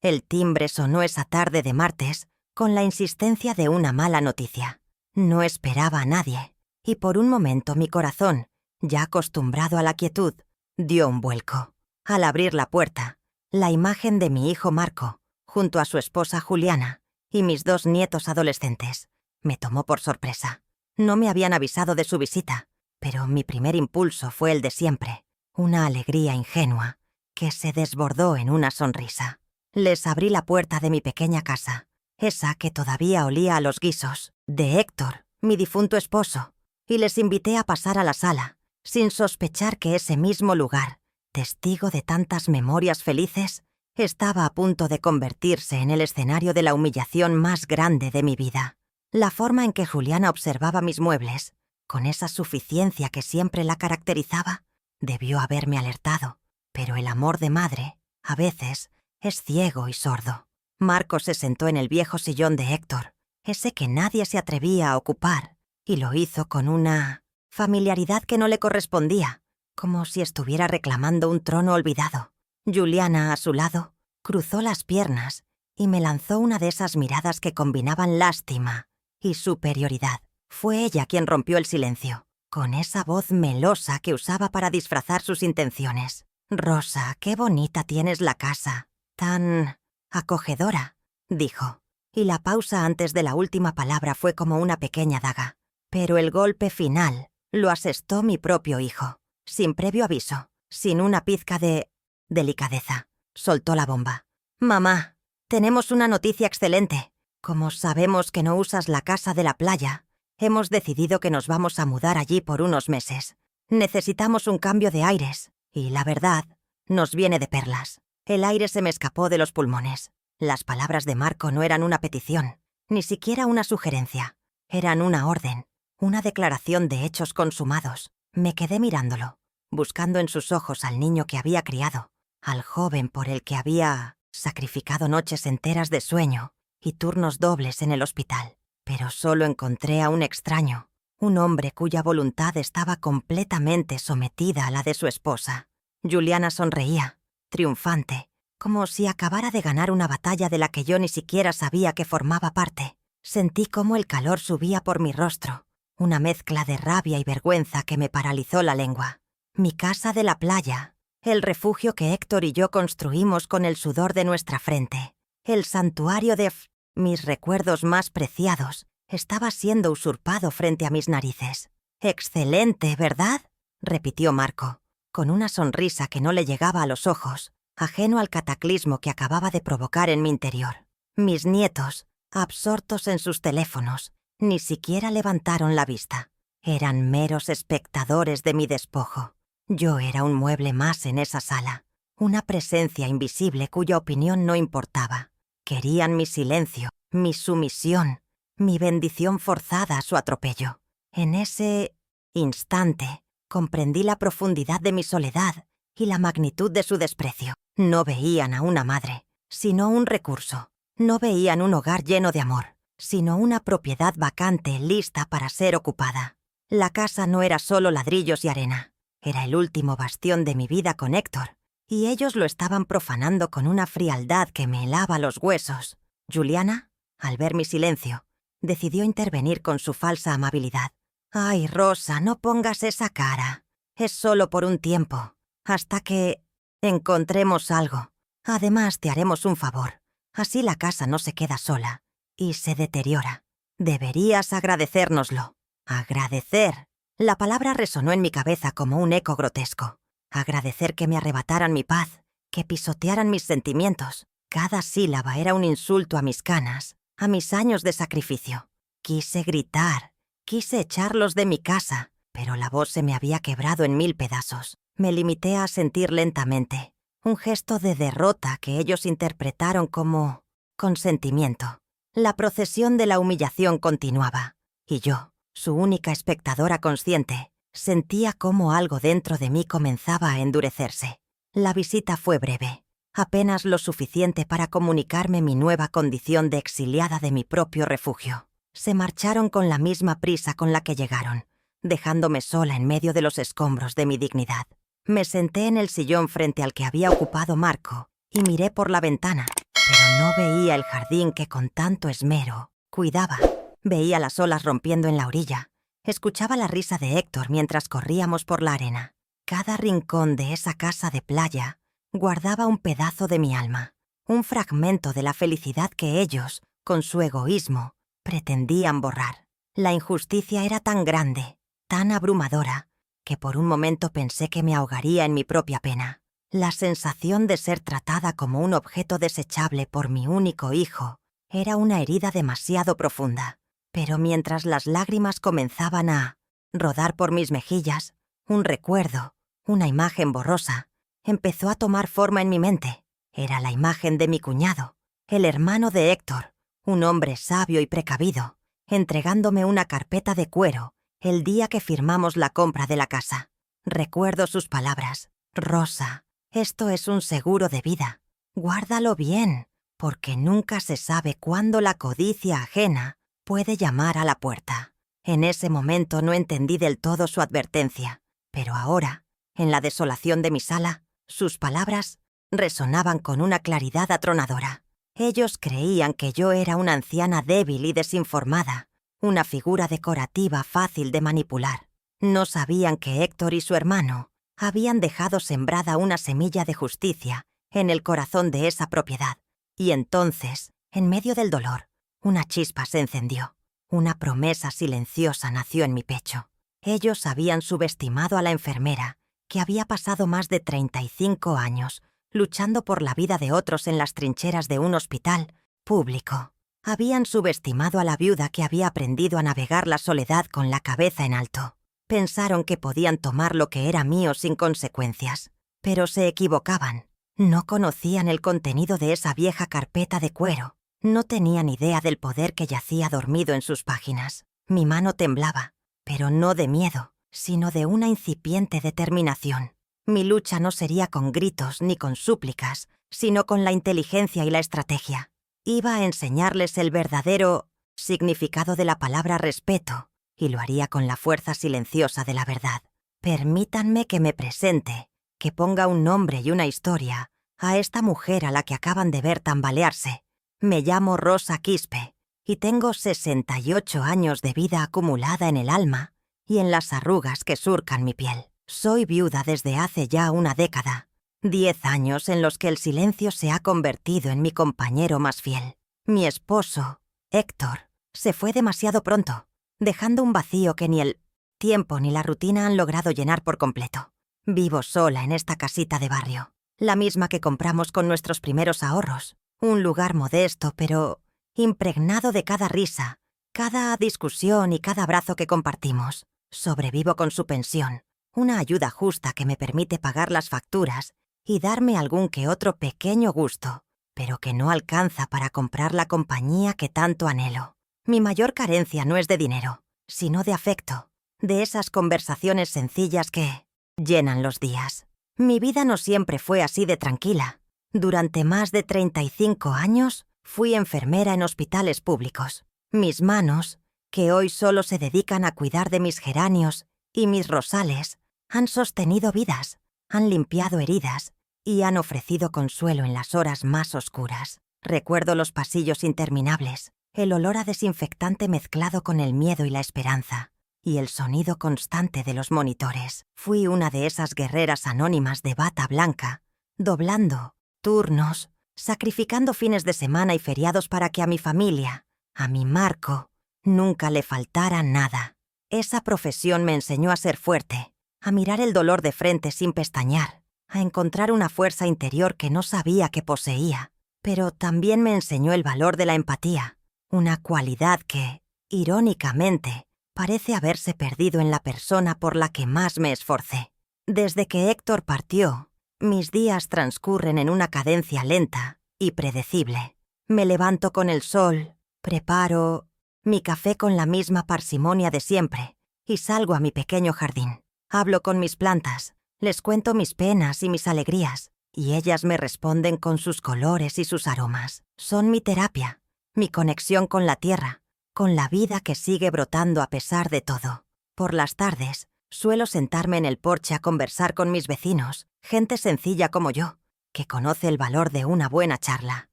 El timbre sonó esa tarde de martes con la insistencia de una mala noticia. No esperaba a nadie, y por un momento mi corazón, ya acostumbrado a la quietud, dio un vuelco. Al abrir la puerta, la imagen de mi hijo Marco, junto a su esposa Juliana y mis 2 nietos adolescentes, me tomó por sorpresa. No me habían avisado de su visita, pero mi primer impulso fue el de siempre, una alegría ingenua que se desbordó en una sonrisa. Les abrí la puerta de mi pequeña casa, esa que todavía olía a los guisos de Héctor, mi difunto esposo, y les invité a pasar a la sala, sin sospechar que ese mismo lugar, testigo de tantas memorias felices, estaba a punto de convertirse en el escenario de la humillación más grande de mi vida. La forma en que Juliana observaba mis muebles, con esa suficiencia que siempre la caracterizaba, debió haberme alertado, pero el amor de madre, a veces, es ciego y sordo. Marco se sentó en el viejo sillón de Héctor, ese que nadie se atrevía a ocupar, y lo hizo con una familiaridad que no le correspondía, como si estuviera reclamando un trono olvidado. Juliana, a su lado, cruzó las piernas y me lanzó una de esas miradas que combinaban lástima y superioridad. Fue ella quien rompió el silencio, con esa voz melosa que usaba para disfrazar sus intenciones. «Rosa, qué bonita tienes la casa, tan acogedora», dijo, y la pausa antes de la última palabra fue como una pequeña daga. Pero el golpe final lo asestó mi propio hijo, sin previo aviso, sin una pizca de delicadeza. Soltó la bomba. «Mamá, tenemos una noticia excelente. Como sabemos que no usas la casa de la playa, hemos decidido que nos vamos a mudar allí por unos meses. Necesitamos un cambio de aires, y la verdad, nos viene de perlas». El aire se me escapó de los pulmones. Las palabras de Marco no eran una petición, ni siquiera una sugerencia. Eran una orden, una declaración de hechos consumados. Me quedé mirándolo, buscando en sus ojos al niño que había criado, al joven por el que había sacrificado noches enteras de sueño y turnos dobles en el hospital. Pero solo encontré a un extraño, un hombre cuya voluntad estaba completamente sometida a la de su esposa. Juliana sonreía, triunfante, como si acabara de ganar una batalla de la que yo ni siquiera sabía que formaba parte. Sentí cómo el calor subía por mi rostro, una mezcla de rabia y vergüenza que me paralizó la lengua. Mi casa de la playa, el refugio que Héctor y yo construimos con el sudor de nuestra frente, el santuario de mis recuerdos más preciados, estaba siendo usurpado frente a mis narices. «Excelente, ¿verdad?», repitió Marco, con una sonrisa que no le llegaba a los ojos, ajeno al cataclismo que acababa de provocar en mi interior. Mis nietos, absortos en sus teléfonos, ni siquiera levantaron la vista. Eran meros espectadores de mi despojo. Yo era un mueble más en esa sala, una presencia invisible cuya opinión no importaba. Querían mi silencio, mi sumisión, mi bendición forzada a su atropello. En ese instante comprendí la profundidad de mi soledad y la magnitud de su desprecio. No veían a una madre, sino un recurso. No veían un hogar lleno de amor, sino una propiedad vacante lista para ser ocupada. La casa no era solo ladrillos y arena. Era el último bastión de mi vida con Héctor, y ellos lo estaban profanando con una frialdad que me helaba los huesos. Juliana, al ver mi silencio, decidió intervenir con su falsa amabilidad. «Ay, Rosa, no pongas esa cara. Es solo por un tiempo, hasta que encontremos algo. Además, te haremos un favor. Así la casa no se queda sola y se deteriora. Deberías agradecérnoslo». «Agradecer». La palabra resonó en mi cabeza como un eco grotesco. Agradecer que me arrebataran mi paz, que pisotearan mis sentimientos. Cada sílaba era un insulto a mis canas, a mis años de sacrificio. Quise gritar, quise echarlos de mi casa, pero la voz se me había quebrado en 1000 pedazos. Me limité a sentir lentamente, un gesto de derrota que ellos interpretaron como consentimiento. La procesión de la humillación continuaba, y yo, su única espectadora consciente, sentía cómo algo dentro de mí comenzaba a endurecerse. La visita fue breve, apenas lo suficiente para comunicarme mi nueva condición de exiliada de mi propio refugio. Se marcharon con la misma prisa con la que llegaron, dejándome sola en medio de los escombros de mi dignidad. Me senté en el sillón frente al que había ocupado Marco y miré por la ventana. pero no veía el jardín que con tanto esmero cuidaba. Veía las olas rompiendo en la orilla. Escuchaba la risa de Héctor mientras corríamos por la arena. Cada rincón de esa casa de playa guardaba un pedazo de mi alma, un fragmento de la felicidad que ellos, con su egoísmo, pretendían borrar. La injusticia era tan grande, tan abrumadora, que por un momento pensé que me ahogaría en mi propia pena. La sensación de ser tratada como un objeto desechable por mi único hijo era una herida demasiado profunda. Pero mientras las lágrimas comenzaban a rodar por mis mejillas, un recuerdo, una imagen borrosa, empezó a tomar forma en mi mente. Era la imagen de mi cuñado, el hermano de Héctor, un hombre sabio y precavido, entregándome una carpeta de cuero el día que firmamos la compra de la casa. Recuerdo sus palabras: «Rosa, esto es un seguro de vida. Guárdalo bien, porque nunca se sabe cuándo la codicia ajena puede llamar a la puerta». En ese momento no entendí del todo su advertencia, pero ahora, en la desolación de mi sala, sus palabras resonaban con una claridad atronadora. Ellos creían que yo era una anciana débil y desinformada, una figura decorativa fácil de manipular. No sabían que Héctor y su hermano habían dejado sembrada una semilla de justicia en el corazón de esa propiedad. Y entonces, en medio del dolor, una chispa se encendió. Una promesa silenciosa nació en mi pecho. Ellos habían subestimado a la enfermera, que había pasado más de 35 años luchando por la vida de otros en las trincheras de un hospital público. Habían subestimado a la viuda que había aprendido a navegar la soledad con la cabeza en alto. Pensaron que podían tomar lo que era mío sin consecuencias, pero se equivocaban. No conocían el contenido de esa vieja carpeta de cuero. No tenían idea del poder que yacía dormido en sus páginas. Mi mano temblaba, pero no de miedo, sino de una incipiente determinación. Mi lucha no sería con gritos ni con súplicas, sino con la inteligencia y la estrategia. Iba a enseñarles el verdadero significado de la palabra respeto, y lo haría con la fuerza silenciosa de la verdad. Permítanme que me presente, que ponga un nombre y una historia a esta mujer a la que acaban de ver tambalearse. Me llamo Rosa Quispe y tengo 68 años de vida acumulada en el alma y en las arrugas que surcan mi piel. Soy viuda desde hace ya una década, 10 años en los que el silencio se ha convertido en mi compañero más fiel. Mi esposo, Héctor, se fue demasiado pronto, dejando un vacío que ni el tiempo ni la rutina han logrado llenar por completo. Vivo sola en esta casita de barrio, la misma que compramos con nuestros primeros ahorros. Un lugar modesto, pero impregnado de cada risa, cada discusión y cada abrazo que compartimos. Sobrevivo con su pensión, una ayuda justa que me permite pagar las facturas y darme algún que otro pequeño gusto, pero que no alcanza para comprar la compañía que tanto anhelo. Mi mayor carencia no es de dinero, sino de afecto, de esas conversaciones sencillas que llenan los días. Mi vida no siempre fue así de tranquila. Durante más de 35 años fui enfermera en hospitales públicos. Mis manos, que hoy solo se dedican a cuidar de mis geranios y mis rosales, han sostenido vidas, han limpiado heridas y han ofrecido consuelo en las horas más oscuras. Recuerdo los pasillos interminables, el olor a desinfectante mezclado con el miedo y la esperanza, y el sonido constante de los monitores. Fui una de esas guerreras anónimas de bata blanca, doblando turnos, sacrificando fines de semana y feriados para que a mi familia, a mi Marco, nunca le faltara nada. Esa profesión me enseñó a ser fuerte, a mirar el dolor de frente sin pestañear, a encontrar una fuerza interior que no sabía que poseía, pero también me enseñó el valor de la empatía, una cualidad que, irónicamente, parece haberse perdido en la persona por la que más me esforcé. Desde que Héctor partió, mis días transcurren en una cadencia lenta y predecible. Me levanto con el sol, preparo mi café con la misma parsimonia de siempre y salgo a mi pequeño jardín. Hablo con mis plantas, les cuento mis penas y mis alegrías, y ellas me responden con sus colores y sus aromas. Son mi terapia, mi conexión con la tierra, con la vida que sigue brotando a pesar de todo. Por las tardes, suelo sentarme en el porche a conversar con mis vecinos, gente sencilla como yo, que conoce el valor de una buena charla.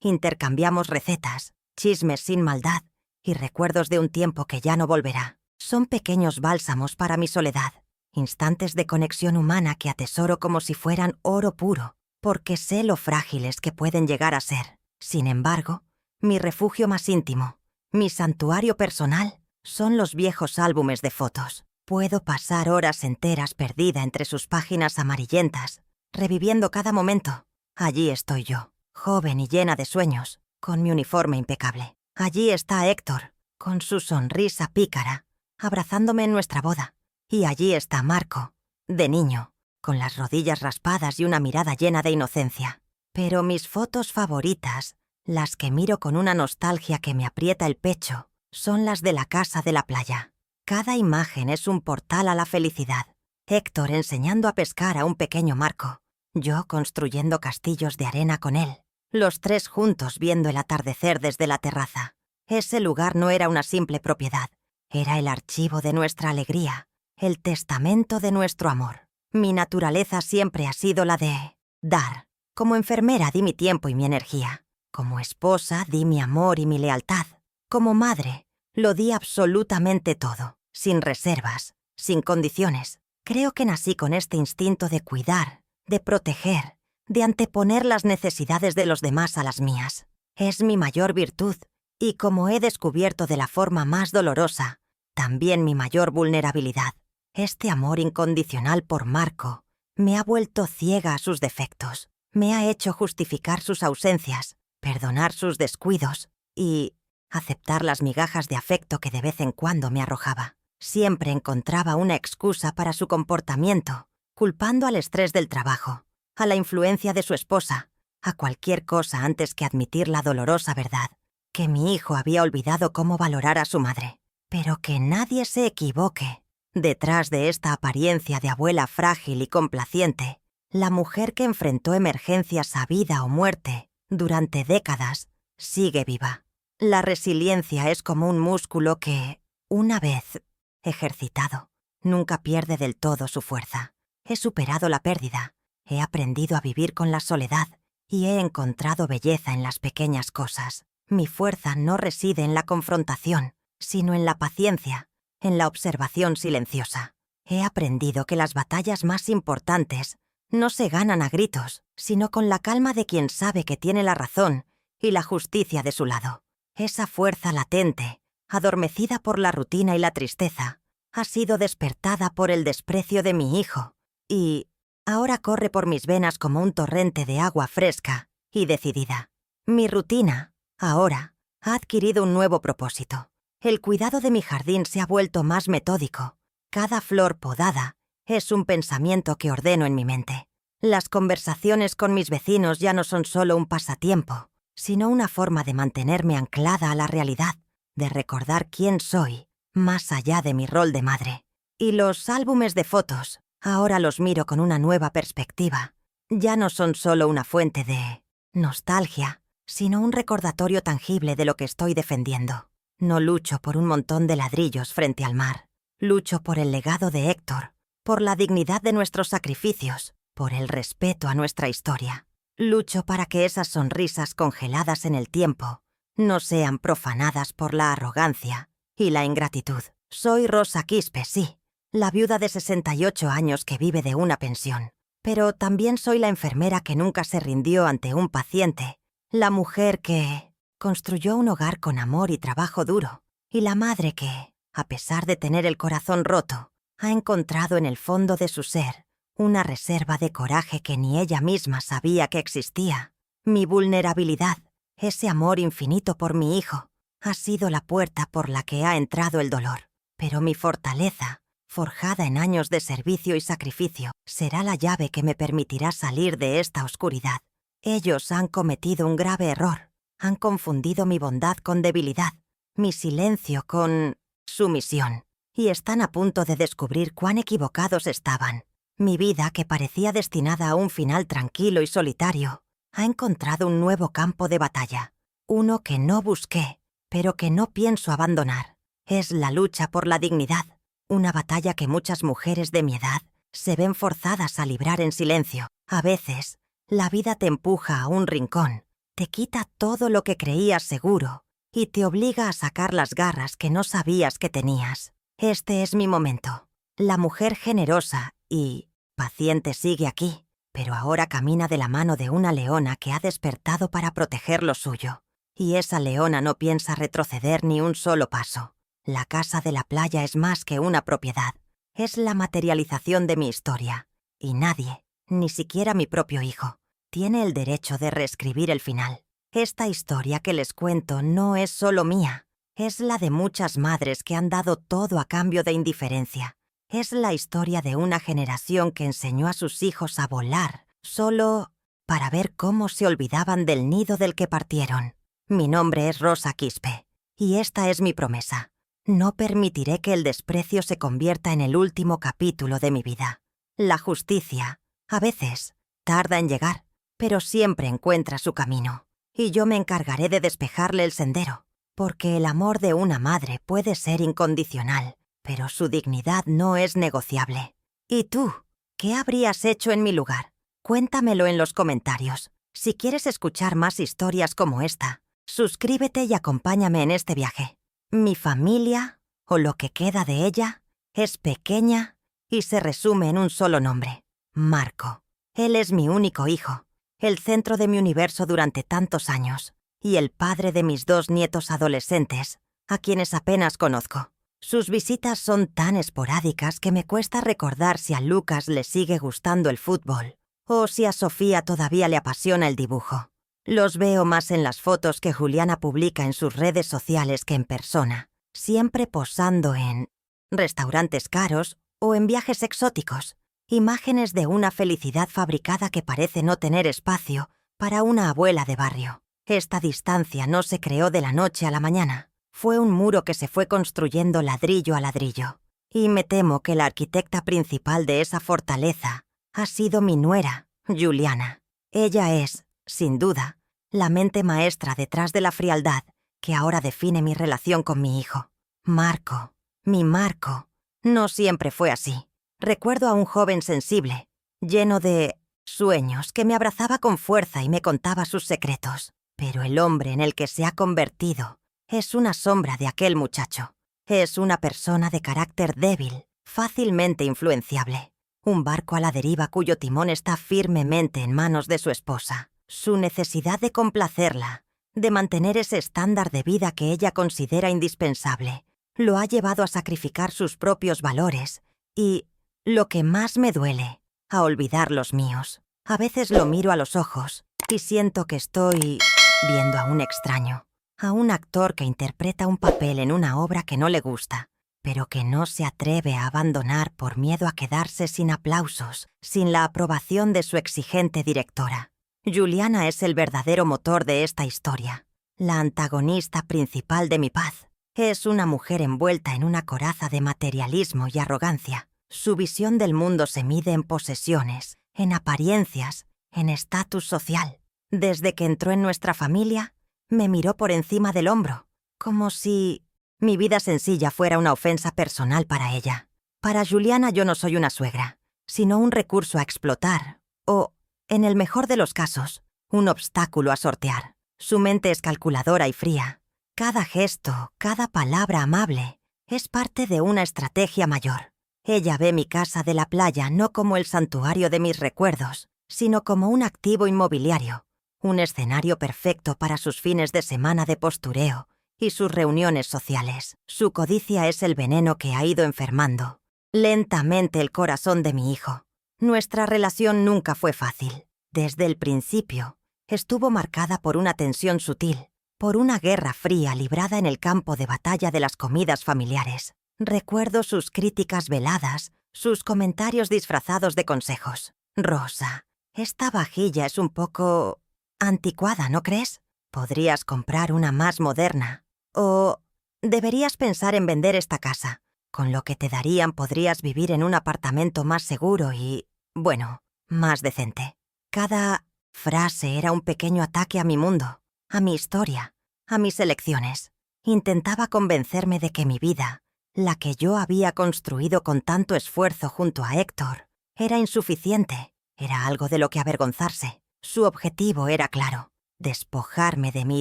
Intercambiamos recetas, chismes sin maldad y recuerdos de un tiempo que ya no volverá. Son pequeños bálsamos para mi soledad, instantes de conexión humana que atesoro como si fueran oro puro, porque sé lo frágiles que pueden llegar a ser. Sin embargo, mi refugio más íntimo, mi santuario personal, son los viejos álbumes de fotos. Puedo pasar horas enteras perdida entre sus páginas amarillentas, reviviendo cada momento. Allí estoy yo, joven y llena de sueños, con mi uniforme impecable. Allí está Héctor, con su sonrisa pícara, abrazándome en nuestra boda. Y allí está Marco, de niño, con las rodillas raspadas y una mirada llena de inocencia. Pero mis fotos favoritas, las que miro con una nostalgia que me aprieta el pecho, son las de la casa de la playa. Cada imagen es un portal a la felicidad. Héctor enseñando a pescar a un pequeño Marco, yo construyendo castillos de arena con él, los tres juntos viendo el atardecer desde la terraza. Ese lugar no era una simple propiedad, era el archivo de nuestra alegría, el testamento de nuestro amor. Mi naturaleza siempre ha sido la de dar. Como enfermera di mi tiempo y mi energía. Como esposa di mi amor y mi lealtad. Como madre lo di absolutamente todo, sin reservas, sin condiciones. Creo que nací con este instinto de cuidar, de proteger, de anteponer las necesidades de los demás a las mías. Es mi mayor virtud, y como he descubierto de la forma más dolorosa, también mi mayor vulnerabilidad. Este amor incondicional por Marco me ha vuelto ciega a sus defectos, me ha hecho justificar sus ausencias, perdonar sus descuidos y aceptar las migajas de afecto que de vez en cuando me arrojaba. Siempre encontraba una excusa para su comportamiento, culpando al estrés del trabajo, a la influencia de su esposa, a cualquier cosa antes que admitir la dolorosa verdad, que mi hijo había olvidado cómo valorar a su madre. Pero que nadie se equivoque. Detrás de esta apariencia de abuela frágil y complaciente, la mujer que enfrentó emergencias a vida o muerte durante décadas sigue viva. La resiliencia es como un músculo que, una vez ejercitado, nunca pierde del todo su fuerza. He superado la pérdida, he aprendido a vivir con la soledad y he encontrado belleza en las pequeñas cosas. Mi fuerza no reside en la confrontación, sino en la paciencia, en la observación silenciosa. He aprendido que las batallas más importantes no se ganan a gritos, sino con la calma de quien sabe que tiene la razón y la justicia de su lado. Esa fuerza latente, adormecida por la rutina y la tristeza, ha sido despertada por el desprecio de mi hijo, y ahora corre por mis venas como un torrente de agua fresca y decidida. Mi rutina, ahora, ha adquirido un nuevo propósito. El cuidado de mi jardín se ha vuelto más metódico. Cada flor podada es un pensamiento que ordeno en mi mente. Las conversaciones con mis vecinos ya no son solo un pasatiempo, sino una forma de mantenerme anclada a la realidad, de recordar quién soy, más allá de mi rol de madre. Y los álbumes de fotos, ahora los miro con una nueva perspectiva. Ya no son solo una fuente de nostalgia, sino un recordatorio tangible de lo que estoy defendiendo. No lucho por un montón de ladrillos frente al mar. Lucho por el legado de Héctor, por la dignidad de nuestros sacrificios, por el respeto a nuestra historia. Lucho para que esas sonrisas congeladas en el tiempo no sean profanadas por la arrogancia y la ingratitud. Soy Rosa Quispe, sí, la viuda de 68 años que vive de una pensión. Pero también soy la enfermera que nunca se rindió ante un paciente, la mujer que construyó un hogar con amor y trabajo duro, y la madre que, a pesar de tener el corazón roto, ha encontrado en el fondo de su ser una reserva de coraje que ni ella misma sabía que existía. Mi vulnerabilidad, ese amor infinito por mi hijo, ha sido la puerta por la que ha entrado el dolor. Pero mi fortaleza, forjada en años de servicio y sacrificio, será la llave que me permitirá salir de esta oscuridad. Ellos han cometido un grave error. Han confundido mi bondad con debilidad, mi silencio con sumisión, y están a punto de descubrir cuán equivocados estaban. Mi vida, que parecía destinada a un final tranquilo y solitario, ha encontrado un nuevo campo de batalla, uno que no busqué, pero que no pienso abandonar. Es la lucha por la dignidad, una batalla que muchas mujeres de mi edad se ven forzadas a librar en silencio. A veces, la vida te empuja a un rincón, te quita todo lo que creías seguro y te obliga a sacar las garras que no sabías que tenías. Este es mi momento. La mujer generosa y paciente sigue aquí, pero ahora camina de la mano de una leona que ha despertado para proteger lo suyo. Y esa leona no piensa retroceder ni un solo paso. La casa de la playa es más que una propiedad. Es la materialización de mi historia. Y nadie, ni siquiera mi propio hijo, tiene el derecho de reescribir el final. Esta historia que les cuento no es solo mía. Es la de muchas madres que han dado todo a cambio de indiferencia. Es la historia de una generación que enseñó a sus hijos a volar, solo para ver cómo se olvidaban del nido del que partieron. Mi nombre es Rosa Quispe, y esta es mi promesa. No permitiré que el desprecio se convierta en el último capítulo de mi vida. La justicia, a veces, tarda en llegar, pero siempre encuentra su camino. Y yo me encargaré de despejarle el sendero, porque el amor de una madre puede ser incondicional, pero su dignidad no es negociable. ¿Y tú? ¿Qué habrías hecho en mi lugar? Cuéntamelo en los comentarios. Si quieres escuchar más historias como esta, suscríbete y acompáñame en este viaje. Mi familia, o lo que queda de ella, es pequeña y se resume en un solo nombre: Marco. Él es mi único hijo, el centro de mi universo durante tantos años, y el padre de mis 2 nietos adolescentes, a quienes apenas conozco. Sus visitas son tan esporádicas que me cuesta recordar si a Lucas le sigue gustando el fútbol, o si a Sofía todavía le apasiona el dibujo. Los veo más en las fotos que Juliana publica en sus redes sociales que en persona, siempre posando en restaurantes caros o en viajes exóticos, imágenes de una felicidad fabricada que parece no tener espacio para una abuela de barrio. Esta distancia no se creó de la noche a la mañana, fue un muro que se fue construyendo ladrillo a ladrillo, y me temo que la arquitecta principal de esa fortaleza ha sido mi nuera, Juliana. Ella es, sin duda, la mente maestra detrás de la frialdad que ahora define mi relación con mi hijo. Marco, mi Marco, no siempre fue así. Recuerdo a un joven sensible, lleno de sueños, que me abrazaba con fuerza y me contaba sus secretos. Pero el hombre en el que se ha convertido es una sombra de aquel muchacho. Es una persona de carácter débil, fácilmente influenciable. Un barco a la deriva cuyo timón está firmemente en manos de su esposa. Su necesidad de complacerla, de mantener ese estándar de vida que ella considera indispensable, lo ha llevado a sacrificar sus propios valores y, lo que más me duele, a olvidar los míos. A veces lo miro a los ojos y siento que estoy viendo a un extraño, a un actor que interpreta un papel en una obra que no le gusta, pero que no se atreve a abandonar por miedo a quedarse sin aplausos, sin la aprobación de su exigente directora. Juliana es el verdadero motor de esta historia, la antagonista principal de mi paz. Es una mujer envuelta en una coraza de materialismo y arrogancia. Su visión del mundo se mide en posesiones, en apariencias, en estatus social. Desde que entró en nuestra familia, me miró por encima del hombro, como si mi vida sencilla fuera una ofensa personal para ella. Para Juliana yo no soy una suegra, sino un recurso a explotar, o, en el mejor de los casos, un obstáculo a sortear. Su mente es calculadora y fría. Cada gesto, cada palabra amable, es parte de una estrategia mayor. Ella ve mi casa de la playa no como el santuario de mis recuerdos, sino como un activo inmobiliario, un escenario perfecto para sus fines de semana de postureo y sus reuniones sociales. Su codicia es el veneno que ha ido enfermando lentamente el corazón de mi hijo. Nuestra relación nunca fue fácil. Desde el principio, estuvo marcada por una tensión sutil, por una guerra fría librada en el campo de batalla de las comidas familiares. Recuerdo sus críticas veladas, sus comentarios disfrazados de consejos. Rosa, esta vajilla es un poco anticuada, ¿no crees? Podrías comprar una más moderna. O deberías pensar en vender esta casa. Con lo que te darían podrías vivir en un apartamento más seguro y, bueno, más decente. Cada frase era un pequeño ataque a mi mundo, a mi historia, a mis elecciones. Intentaba convencerme de que mi vida, la que yo había construido con tanto esfuerzo junto a Héctor, era insuficiente, era algo de lo que avergonzarse. Su objetivo era claro: despojarme de mi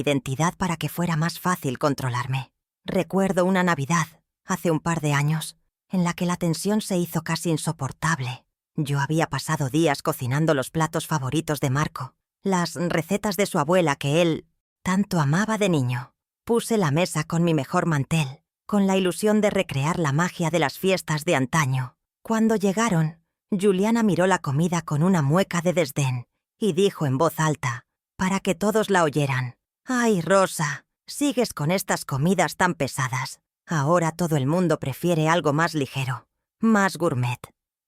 identidad para que fuera más fácil controlarme. Recuerdo una Navidad, hace un par de años, en la que la tensión se hizo casi insoportable. Yo había pasado días cocinando los platos favoritos de Marco, las recetas de su abuela que él tanto amaba de niño. Puse la mesa con mi mejor mantel, con la ilusión de recrear la magia de las fiestas de antaño. Cuando llegaron, Juliana miró la comida con una mueca de desdén y dijo en voz alta, para que todos la oyeran: «Ay, Rosa, sigues con estas comidas tan pesadas. Ahora todo el mundo prefiere algo más ligero, más gourmet».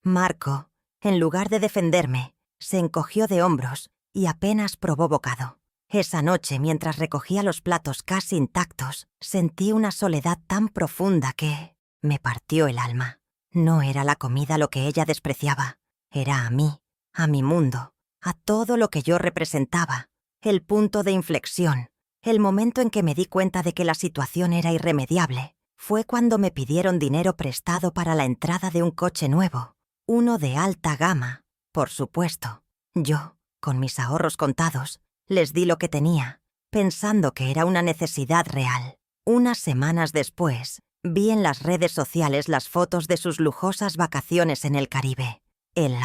Marco, en lugar de defenderme, se encogió de hombros y apenas probó bocado. Esa noche, mientras recogía los platos casi intactos, sentí una soledad tan profunda que me partió el alma. No era la comida lo que ella despreciaba, era a mí, a mi mundo, a todo lo que yo representaba, el punto de inflexión, el momento en que me di cuenta de que la situación era irremediable. Fue cuando me pidieron dinero prestado para la entrada de un coche nuevo, uno de alta gama, por supuesto. Yo, con mis ahorros contados, les di lo que tenía, pensando que era una necesidad real. Unas semanas después, vi en las redes sociales las fotos de sus lujosas vacaciones en el Caribe. El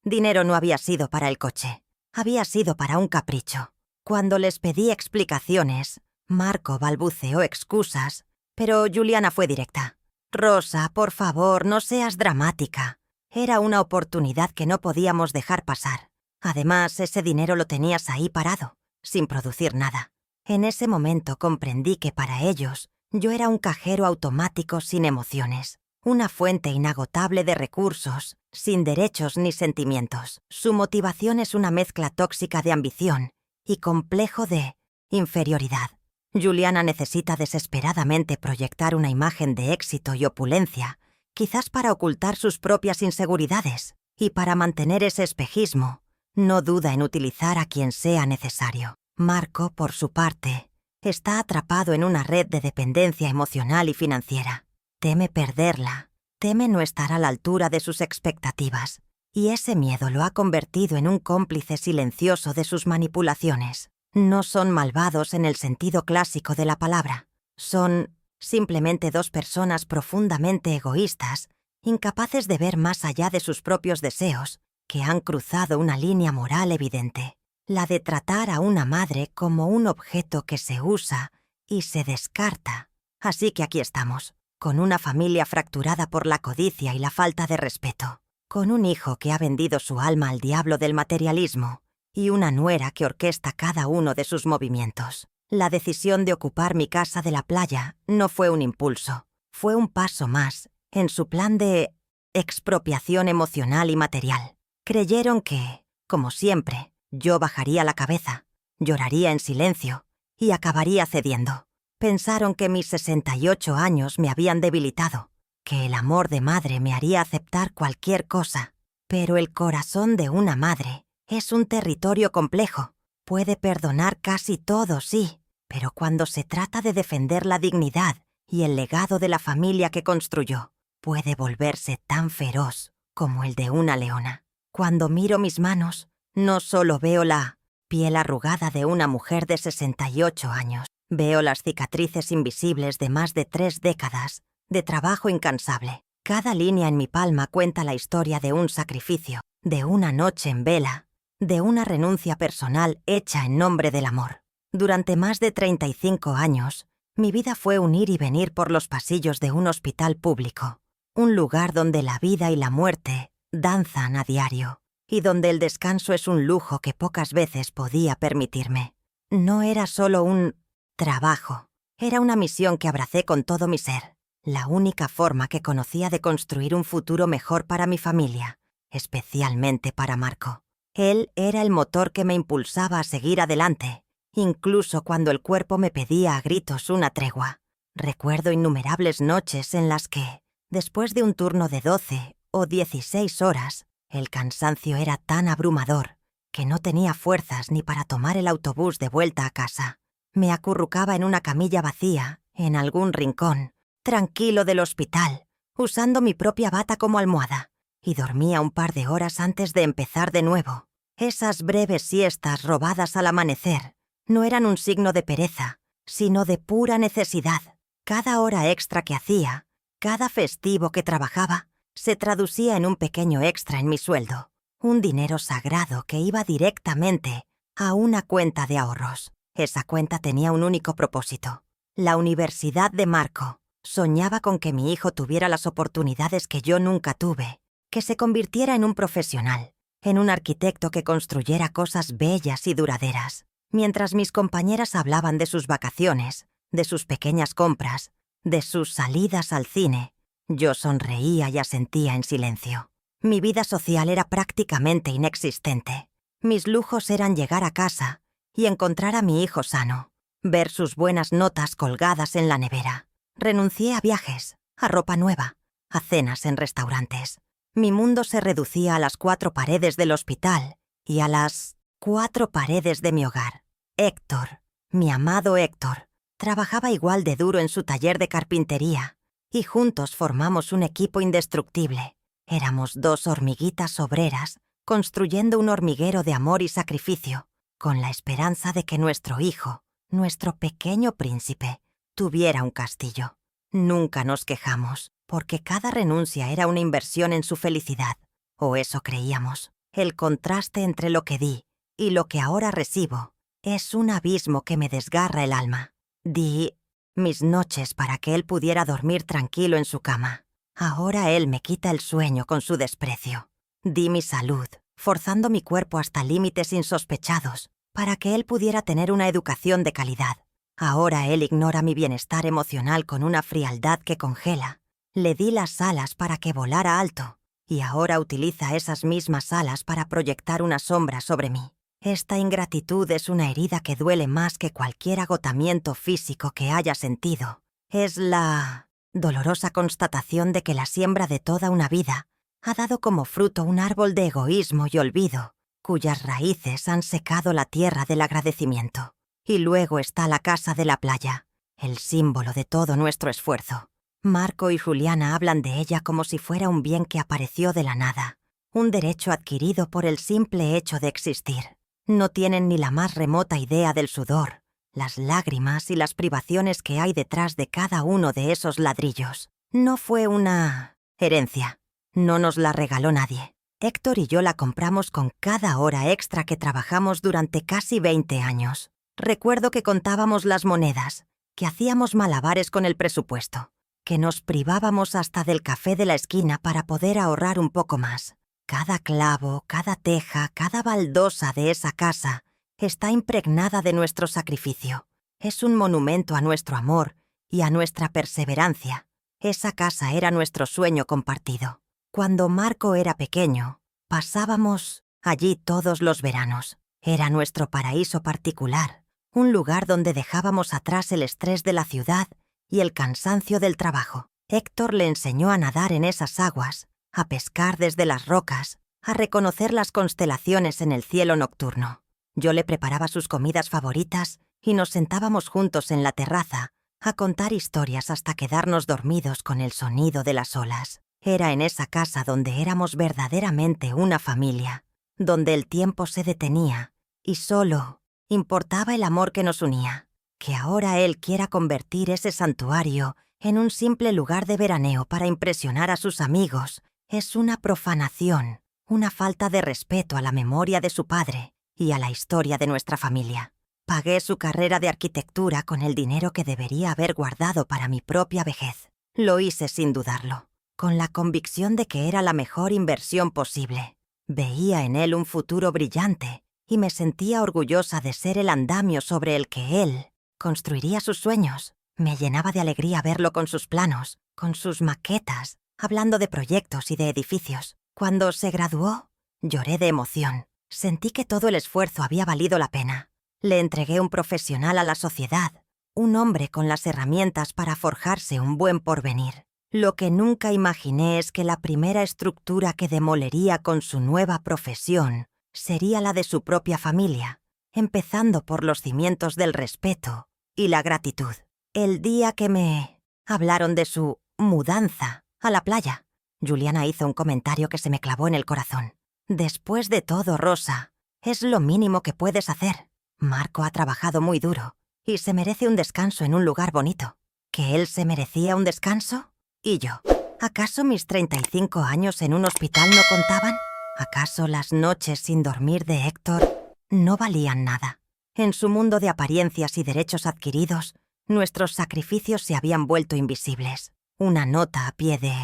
dinero no había sido para el coche, había sido para un capricho. Cuando les pedí explicaciones, Marco balbuceó excusas, pero Juliana fue directa. «Rosa, por favor, no seas dramática. Era una oportunidad que no podíamos dejar pasar. Además, ese dinero lo tenías ahí parado, sin producir nada». En ese momento comprendí que para ellos yo era un cajero automático sin emociones, una fuente inagotable de recursos, sin derechos ni sentimientos. Su motivación es una mezcla tóxica de ambición y complejo de inferioridad. Juliana necesita desesperadamente proyectar una imagen de éxito y opulencia, quizás para ocultar sus propias inseguridades, y para mantener ese espejismo, no duda en utilizar a quien sea necesario. Marco, por su parte, está atrapado en una red de dependencia emocional y financiera. Teme perderla, teme no estar a la altura de sus expectativas, y ese miedo lo ha convertido en un cómplice silencioso de sus manipulaciones. No son malvados en el sentido clásico de la palabra. Son simplemente dos personas profundamente egoístas, incapaces de ver más allá de sus propios deseos, que han cruzado una línea moral evidente, la de tratar a una madre como un objeto que se usa y se descarta. Así que aquí estamos, con una familia fracturada por la codicia y la falta de respeto, con un hijo que ha vendido su alma al diablo del materialismo, y una nuera que orquesta cada uno de sus movimientos. La decisión de ocupar mi casa de la playa no fue un impulso, fue un paso más en su plan de expropiación emocional y material. Creyeron que, como siempre, yo bajaría la cabeza, lloraría en silencio y acabaría cediendo. Pensaron que mis 68 años me habían debilitado, que el amor de madre me haría aceptar cualquier cosa. Pero el corazón de una madre es un territorio complejo. Puede perdonar casi todo, sí, pero cuando se trata de defender la dignidad y el legado de la familia que construyó, puede volverse tan feroz como el de una leona. Cuando miro mis manos, no solo veo la piel arrugada de una mujer de 68 años, veo las cicatrices invisibles de más de 3 décadas de trabajo incansable. Cada línea en mi palma cuenta la historia de un sacrificio, de una noche en vela, de una renuncia personal hecha en nombre del amor. Durante más de 35 años, mi vida fue un ir y venir por los pasillos de un hospital público, un lugar donde la vida y la muerte danzan a diario, y donde el descanso es un lujo que pocas veces podía permitirme. No era solo un trabajo, era una misión que abracé con todo mi ser, la única forma que conocía de construir un futuro mejor para mi familia, especialmente para Marco. Él era el motor que me impulsaba a seguir adelante, incluso cuando el cuerpo me pedía a gritos una tregua. Recuerdo innumerables noches en las que, después de un turno de 12 o 16 horas, el cansancio era tan abrumador que no tenía fuerzas ni para tomar el autobús de vuelta a casa. Me acurrucaba en una camilla vacía, en algún rincón, tranquilo del hospital, usando mi propia bata como almohada, y dormía un par de horas antes de empezar de nuevo. Esas breves siestas robadas al amanecer no eran un signo de pereza, sino de pura necesidad. Cada hora extra que hacía, cada festivo que trabajaba, se traducía en un pequeño extra en mi sueldo, un dinero sagrado que iba directamente a una cuenta de ahorros. Esa cuenta tenía un único propósito: la universidad de Marco. Soñaba con que mi hijo tuviera las oportunidades que yo nunca tuve, que se convirtiera en un profesional, en un arquitecto que construyera cosas bellas y duraderas. Mientras mis compañeras hablaban de sus vacaciones, de sus pequeñas compras, de sus salidas al cine, yo sonreía y asentía en silencio. Mi vida social era prácticamente inexistente. Mis lujos eran llegar a casa y encontrar a mi hijo sano, ver sus buenas notas colgadas en la nevera. Renuncié a viajes, a ropa nueva, a cenas en restaurantes. Mi mundo se reducía a las 4 paredes del hospital y a las 4 paredes de mi hogar. Héctor, mi amado Héctor, trabajaba igual de duro en su taller de carpintería y juntos formamos un equipo indestructible. Éramos 2 hormiguitas obreras construyendo un hormiguero de amor y sacrificio, con la esperanza de que nuestro hijo, nuestro pequeño príncipe, tuviera un castillo. Nunca nos quejamos, porque cada renuncia era una inversión en su felicidad, o eso creíamos. El contraste entre lo que di y lo que ahora recibo es un abismo que me desgarra el alma. Di mis noches para que él pudiera dormir tranquilo en su cama. Ahora él me quita el sueño con su desprecio. Di mi salud, forzando mi cuerpo hasta límites insospechados, para que él pudiera tener una educación de calidad. Ahora él ignora mi bienestar emocional con una frialdad que congela. Le di las alas para que volara alto, y ahora utiliza esas mismas alas para proyectar una sombra sobre mí. Esta ingratitud es una herida que duele más que cualquier agotamiento físico que haya sentido. Es la dolorosa constatación de que la siembra de toda una vida ha dado como fruto un árbol de egoísmo y olvido, cuyas raíces han secado la tierra del agradecimiento. Y luego está la casa de la playa, el símbolo de todo nuestro esfuerzo. Marco y Juliana hablan de ella como si fuera un bien que apareció de la nada, un derecho adquirido por el simple hecho de existir. No tienen ni la más remota idea del sudor, las lágrimas y las privaciones que hay detrás de cada uno de esos ladrillos. No fue una herencia. No nos la regaló nadie. Héctor y yo la compramos con cada hora extra que trabajamos durante casi 20 años. Recuerdo que contábamos las monedas, que hacíamos malabares con el presupuesto, que nos privábamos hasta del café de la esquina para poder ahorrar un poco más. Cada clavo, cada teja, cada baldosa de esa casa está impregnada de nuestro sacrificio. Es un monumento a nuestro amor y a nuestra perseverancia. Esa casa era nuestro sueño compartido. Cuando Marco era pequeño, pasábamos allí todos los veranos. Era nuestro paraíso particular, un lugar donde dejábamos atrás el estrés de la ciudad y el cansancio del trabajo. Héctor le enseñó a nadar en esas aguas, a pescar desde las rocas, a reconocer las constelaciones en el cielo nocturno. Yo le preparaba sus comidas favoritas y nos sentábamos juntos en la terraza a contar historias hasta quedarnos dormidos con el sonido de las olas. Era en esa casa donde éramos verdaderamente una familia, donde el tiempo se detenía y solo importaba el amor que nos unía. Que ahora él quiera convertir ese santuario en un simple lugar de veraneo para impresionar a sus amigos es una profanación, una falta de respeto a la memoria de su padre y a la historia de nuestra familia. Pagué su carrera de arquitectura con el dinero que debería haber guardado para mi propia vejez. Lo hice sin dudarlo, con la convicción de que era la mejor inversión posible. Veía en él un futuro brillante y me sentía orgullosa de ser el andamio sobre el que él construiría sus sueños. Me llenaba de alegría verlo con sus planos, con sus maquetas, hablando de proyectos y de edificios. Cuando se graduó, lloré de emoción. Sentí que todo el esfuerzo había valido la pena. Le entregué un profesional a la sociedad, un hombre con las herramientas para forjarse un buen porvenir. Lo que nunca imaginé es que la primera estructura que demolería con su nueva profesión sería la de su propia familia, empezando por los cimientos del respeto y la gratitud. El día que me hablaron de su mudanza a la playa, Juliana hizo un comentario que se me clavó en el corazón. Después de todo, Rosa, es lo mínimo que puedes hacer. Marco ha trabajado muy duro y se merece un descanso en un lugar bonito. ¿Que él se merecía un descanso? ¿Y yo? ¿Acaso mis 35 años en un hospital no contaban? ¿Acaso las noches sin dormir de Héctor no valían nada? En su mundo de apariencias y derechos adquiridos, nuestros sacrificios se habían vuelto invisibles. Una nota a pie de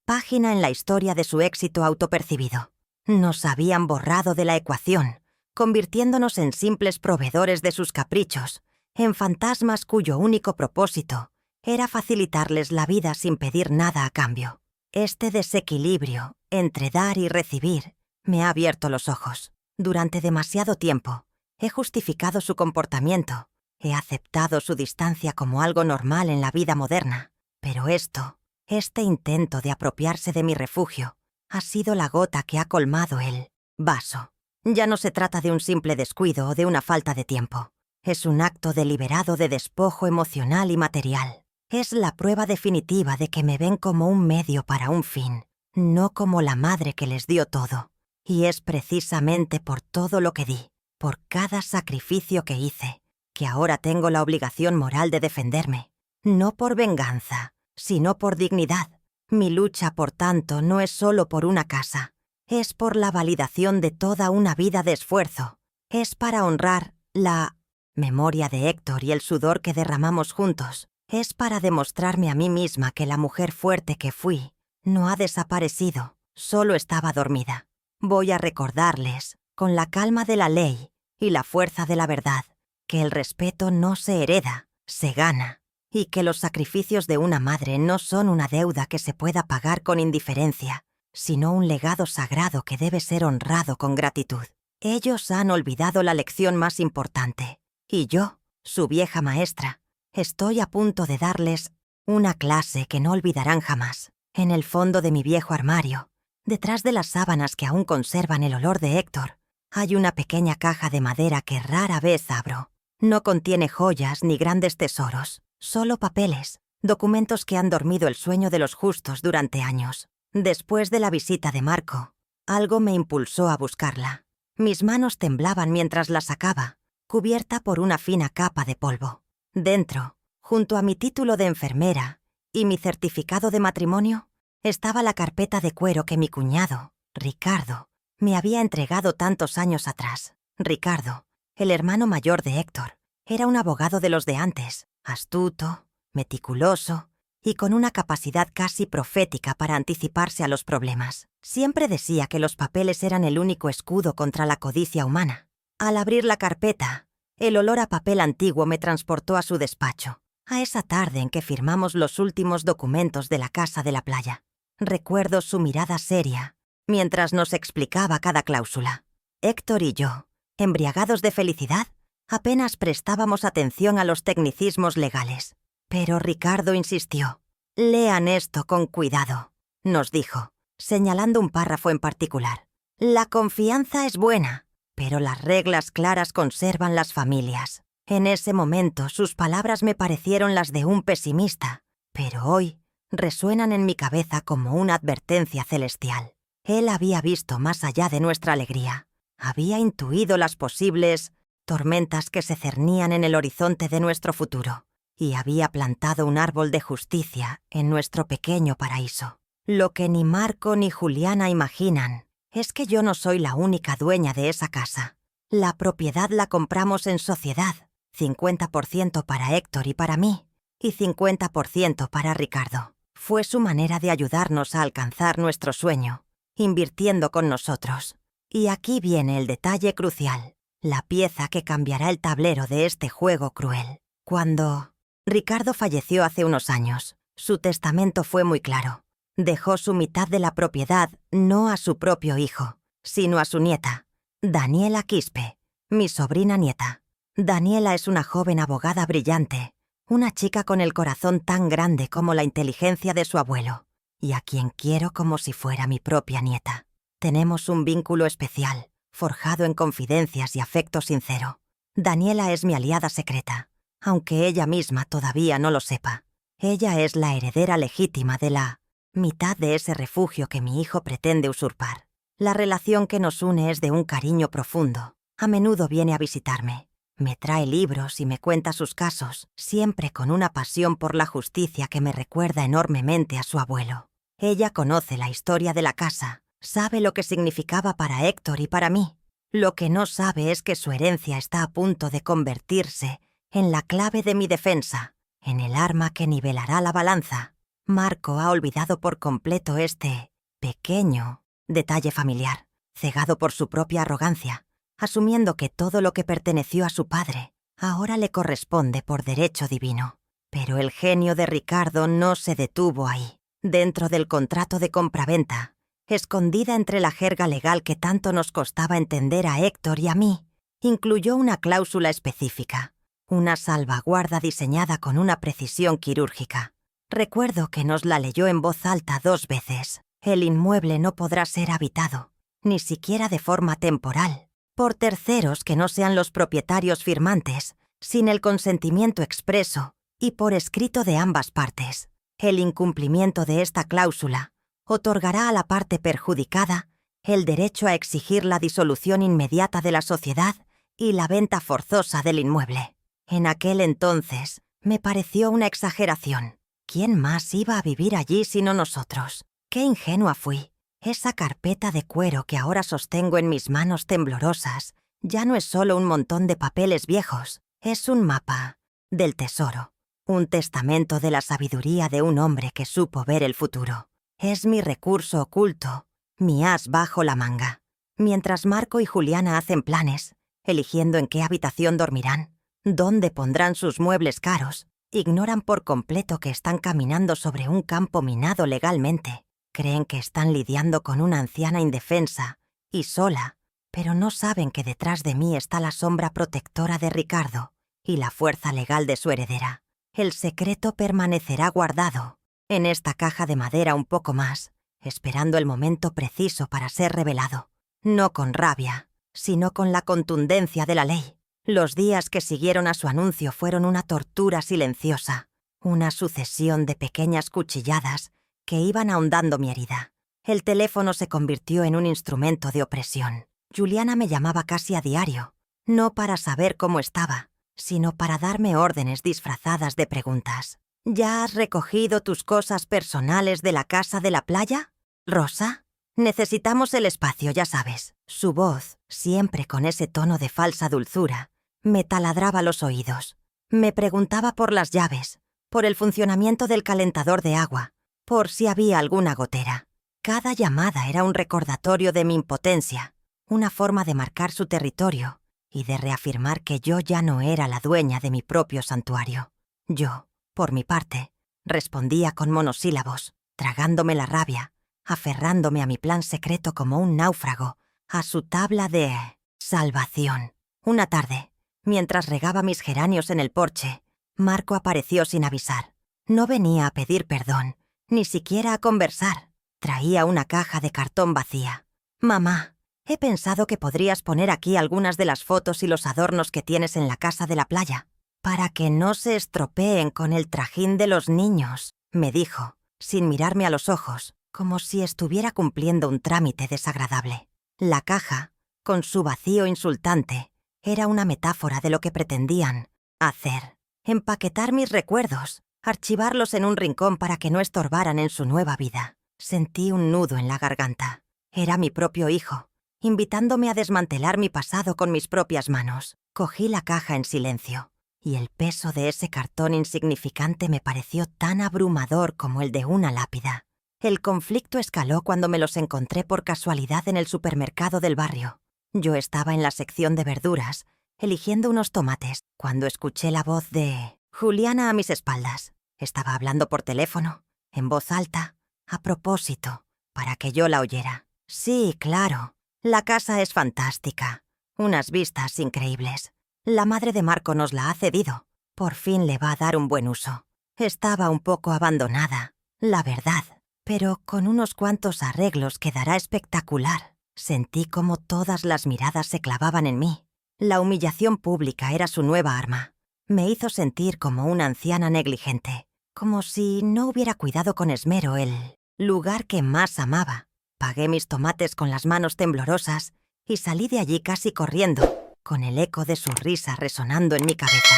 página en la historia de su éxito autopercibido. Nos habían borrado de la ecuación, convirtiéndonos en simples proveedores de sus caprichos, en fantasmas cuyo único propósito era facilitarles la vida sin pedir nada a cambio. Este desequilibrio entre dar y recibir me ha abierto los ojos. Durante demasiado tiempo he justificado su comportamiento, he aceptado su distancia como algo normal en la vida moderna, pero este intento de apropiarse de mi refugio, ha sido la gota que ha colmado el vaso. Ya no se trata de un simple descuido o de una falta de tiempo. Es un acto deliberado de despojo emocional y material. Es la prueba definitiva de que me ven como un medio para un fin, no como la madre que les dio todo. Y es precisamente por todo lo que di, por cada sacrificio que hice, que ahora tengo la obligación moral de defenderme. No por venganza, sino por dignidad. Mi lucha, por tanto, no es solo por una casa. Es por la validación de toda una vida de esfuerzo. Es para honrar la memoria de Héctor y el sudor que derramamos juntos. Es para demostrarme a mí misma que la mujer fuerte que fui no ha desaparecido, solo estaba dormida. Voy a recordarles, con la calma de la ley y la fuerza de la verdad, que el respeto no se hereda, se gana, y que los sacrificios de una madre no son una deuda que se pueda pagar con indiferencia, sino un legado sagrado que debe ser honrado con gratitud. Ellos han olvidado la lección más importante, y yo, su vieja maestra, estoy a punto de darles una clase que no olvidarán jamás. En el fondo de mi viejo armario, detrás de las sábanas que aún conservan el olor de Héctor, hay una pequeña caja de madera que rara vez abro. No contiene joyas ni grandes tesoros, solo papeles, documentos que han dormido el sueño de los justos durante años. Después de la visita de Marco, algo me impulsó a buscarla. Mis manos temblaban mientras la sacaba, cubierta por una fina capa de polvo. Dentro, junto a mi título de enfermera y mi certificado de matrimonio, estaba la carpeta de cuero que mi cuñado, Ricardo, me había entregado tantos años atrás. Ricardo, el hermano mayor de Héctor, era un abogado de los de antes, astuto, meticuloso y con una capacidad casi profética para anticiparse a los problemas. Siempre decía que los papeles eran el único escudo contra la codicia humana. Al abrir la carpeta, el olor a papel antiguo me transportó a su despacho, a esa tarde en que firmamos los últimos documentos de la casa de la playa. Recuerdo su mirada seria, mientras nos explicaba cada cláusula. Héctor y yo, embriagados de felicidad, apenas prestábamos atención a los tecnicismos legales. Pero Ricardo insistió. «Lean esto con cuidado», nos dijo, señalando un párrafo en particular. «La confianza es buena, pero las reglas claras conservan las familias». En ese momento sus palabras me parecieron las de un pesimista, pero hoy resuenan en mi cabeza como una advertencia celestial. Él había visto más allá de nuestra alegría. Había intuido las posibles tormentas que se cernían en el horizonte de nuestro futuro, y había plantado un árbol de justicia en nuestro pequeño paraíso. Lo que ni Marco ni Juliana imaginan es que yo no soy la única dueña de esa casa. La propiedad la compramos en sociedad, 50% para Héctor y para mí, y 50% para Ricardo. Fue su manera de ayudarnos a alcanzar nuestro sueño, invirtiendo con nosotros. Y aquí viene el detalle crucial, la pieza que cambiará el tablero de este juego cruel. Cuando Ricardo falleció hace unos años, su testamento fue muy claro. Dejó su mitad de la propiedad no a su propio hijo, sino a su nieta, Daniela Quispe, mi sobrina nieta. Daniela es una joven abogada brillante, una chica con el corazón tan grande como la inteligencia de su abuelo, y a quien quiero como si fuera mi propia nieta. Tenemos un vínculo especial, forjado en confidencias y afecto sincero. Daniela es mi aliada secreta, aunque ella misma todavía no lo sepa. Ella es la heredera legítima de la mitad de ese refugio que mi hijo pretende usurpar. La relación que nos une es de un cariño profundo. A menudo viene a visitarme. Me trae libros y me cuenta sus casos, siempre con una pasión por la justicia que me recuerda enormemente a su abuelo. Ella conoce la historia de la casa, sabe lo que significaba para Héctor y para mí. Lo que no sabe es que su herencia está a punto de convertirse en la clave de mi defensa, en el arma que nivelará la balanza. Marco ha olvidado por completo este pequeño detalle familiar, cegado por su propia arrogancia, asumiendo que todo lo que perteneció a su padre ahora le corresponde por derecho divino. Pero el genio de Ricardo no se detuvo ahí. Dentro del contrato de compraventa, escondida entre la jerga legal que tanto nos costaba entender a Héctor y a mí, incluyó una cláusula específica, una salvaguarda diseñada con una precisión quirúrgica. Recuerdo que nos la leyó en voz alta 2 veces. El inmueble no podrá ser habitado, ni siquiera de forma temporal, por terceros que no sean los propietarios firmantes, sin el consentimiento expreso y por escrito de ambas partes. El incumplimiento de esta cláusula otorgará a la parte perjudicada el derecho a exigir la disolución inmediata de la sociedad y la venta forzosa del inmueble. En aquel entonces me pareció una exageración. ¿Quién más iba a vivir allí sino nosotros? ¡Qué ingenua fui! Esa carpeta de cuero que ahora sostengo en mis manos temblorosas ya no es solo un montón de papeles viejos, es un mapa del tesoro, un testamento de la sabiduría de un hombre que supo ver el futuro. Es mi recurso oculto, mi as bajo la manga. Mientras Marco y Juliana hacen planes, eligiendo en qué habitación dormirán, dónde pondrán sus muebles caros, ignoran por completo que están caminando sobre un campo minado legalmente. Creen que están lidiando con una anciana indefensa y sola, pero no saben que detrás de mí está la sombra protectora de Ricardo y la fuerza legal de su heredera. El secreto permanecerá guardado en esta caja de madera un poco más, esperando el momento preciso para ser revelado. No con rabia, sino con la contundencia de la ley. Los días que siguieron a su anuncio fueron una tortura silenciosa, una sucesión de pequeñas cuchilladas que iban ahondando mi herida. El teléfono se convirtió en un instrumento de opresión. Juliana me llamaba casi a diario, no para saber cómo estaba, sino para darme órdenes disfrazadas de preguntas. ¿Ya has recogido tus cosas personales de la casa de la playa, Rosa? Necesitamos el espacio, ya sabes. Su voz, siempre con ese tono de falsa dulzura, me taladraba los oídos. Me preguntaba por las llaves, por el funcionamiento del calentador de agua, por si había alguna gotera. Cada llamada era un recordatorio de mi impotencia, una forma de marcar su territorio y de reafirmar que yo ya no era la dueña de mi propio santuario. Yo, por mi parte, respondía con monosílabos, tragándome la rabia, aferrándome a mi plan secreto como un náufrago, a su tabla de salvación. Una tarde, mientras regaba mis geranios en el porche, Marco apareció sin avisar. No venía a pedir perdón, ni siquiera a conversar. Traía una caja de cartón vacía. «Mamá, he pensado que podrías poner aquí algunas de las fotos y los adornos que tienes en la casa de la playa, para que no se estropeen con el trajín de los niños», me dijo, sin mirarme a los ojos, como si estuviera cumpliendo un trámite desagradable. La caja, con su vacío insultante, era una metáfora de lo que pretendían hacer. Empaquetar mis recuerdos, archivarlos en un rincón para que no estorbaran en su nueva vida. Sentí un nudo en la garganta. Era mi propio hijo, invitándome a desmantelar mi pasado con mis propias manos. Cogí la caja en silencio, y el peso de ese cartón insignificante me pareció tan abrumador como el de una lápida. El conflicto escaló cuando me los encontré por casualidad en el supermercado del barrio. Yo estaba en la sección de verduras, eligiendo unos tomates, cuando escuché la voz de Juliana a mis espaldas. Estaba hablando por teléfono, en voz alta, a propósito, para que yo la oyera. «Sí, claro. La casa es fantástica. Unas vistas increíbles. La madre de Marco nos la ha cedido. Por fin le va a dar un buen uso. Estaba un poco abandonada, la verdad, pero con unos cuantos arreglos quedará espectacular». Sentí como todas las miradas se clavaban en mí. La humillación pública era su nueva arma. Me hizo sentir como una anciana negligente, como si no hubiera cuidado con esmero el lugar que más amaba. Pagué mis tomates con las manos temblorosas y salí de allí casi corriendo, con el eco de su risa resonando en mi cabeza.